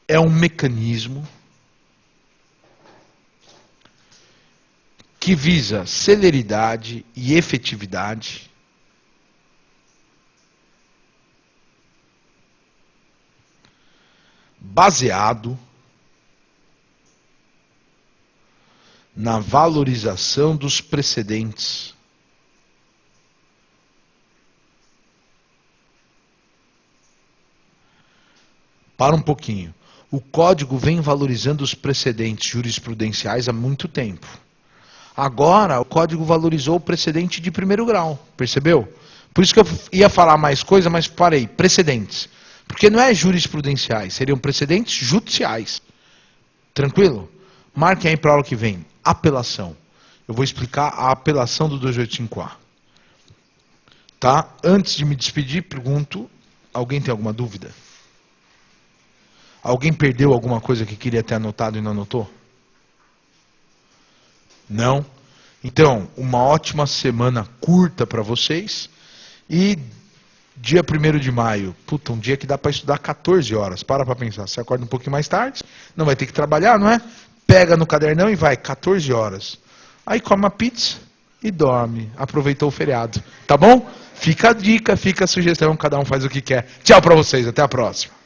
é um mecanismo que visa celeridade e efetividade baseado na valorização dos precedentes. Para um pouquinho. O Código vem valorizando os precedentes jurisprudenciais há muito tempo. Agora, o Código valorizou o precedente de primeiro grau. Percebeu? Por isso que eu ia falar mais coisa, mas parei. Precedentes. Porque não é jurisprudenciais, seriam precedentes judiciais. Tranquilo? Marquem aí para a aula que vem. Apelação. Eu vou explicar a apelação do 285A. Tá? Antes de me despedir, pergunto, alguém tem alguma dúvida? Alguém perdeu alguma coisa que queria ter anotado e não anotou? Não? Então, uma ótima semana curta para vocês. E dia 1º de maio, puta, um dia que dá para estudar 14 horas. Para pensar, você acorda um pouquinho mais tarde, não vai ter que trabalhar, não é? Pega no cadernão e vai, 14 horas. Aí come uma pizza e dorme. Aproveitou o feriado. Tá bom? Fica a dica, fica a sugestão, cada um faz o que quer. Tchau para vocês, até a próxima.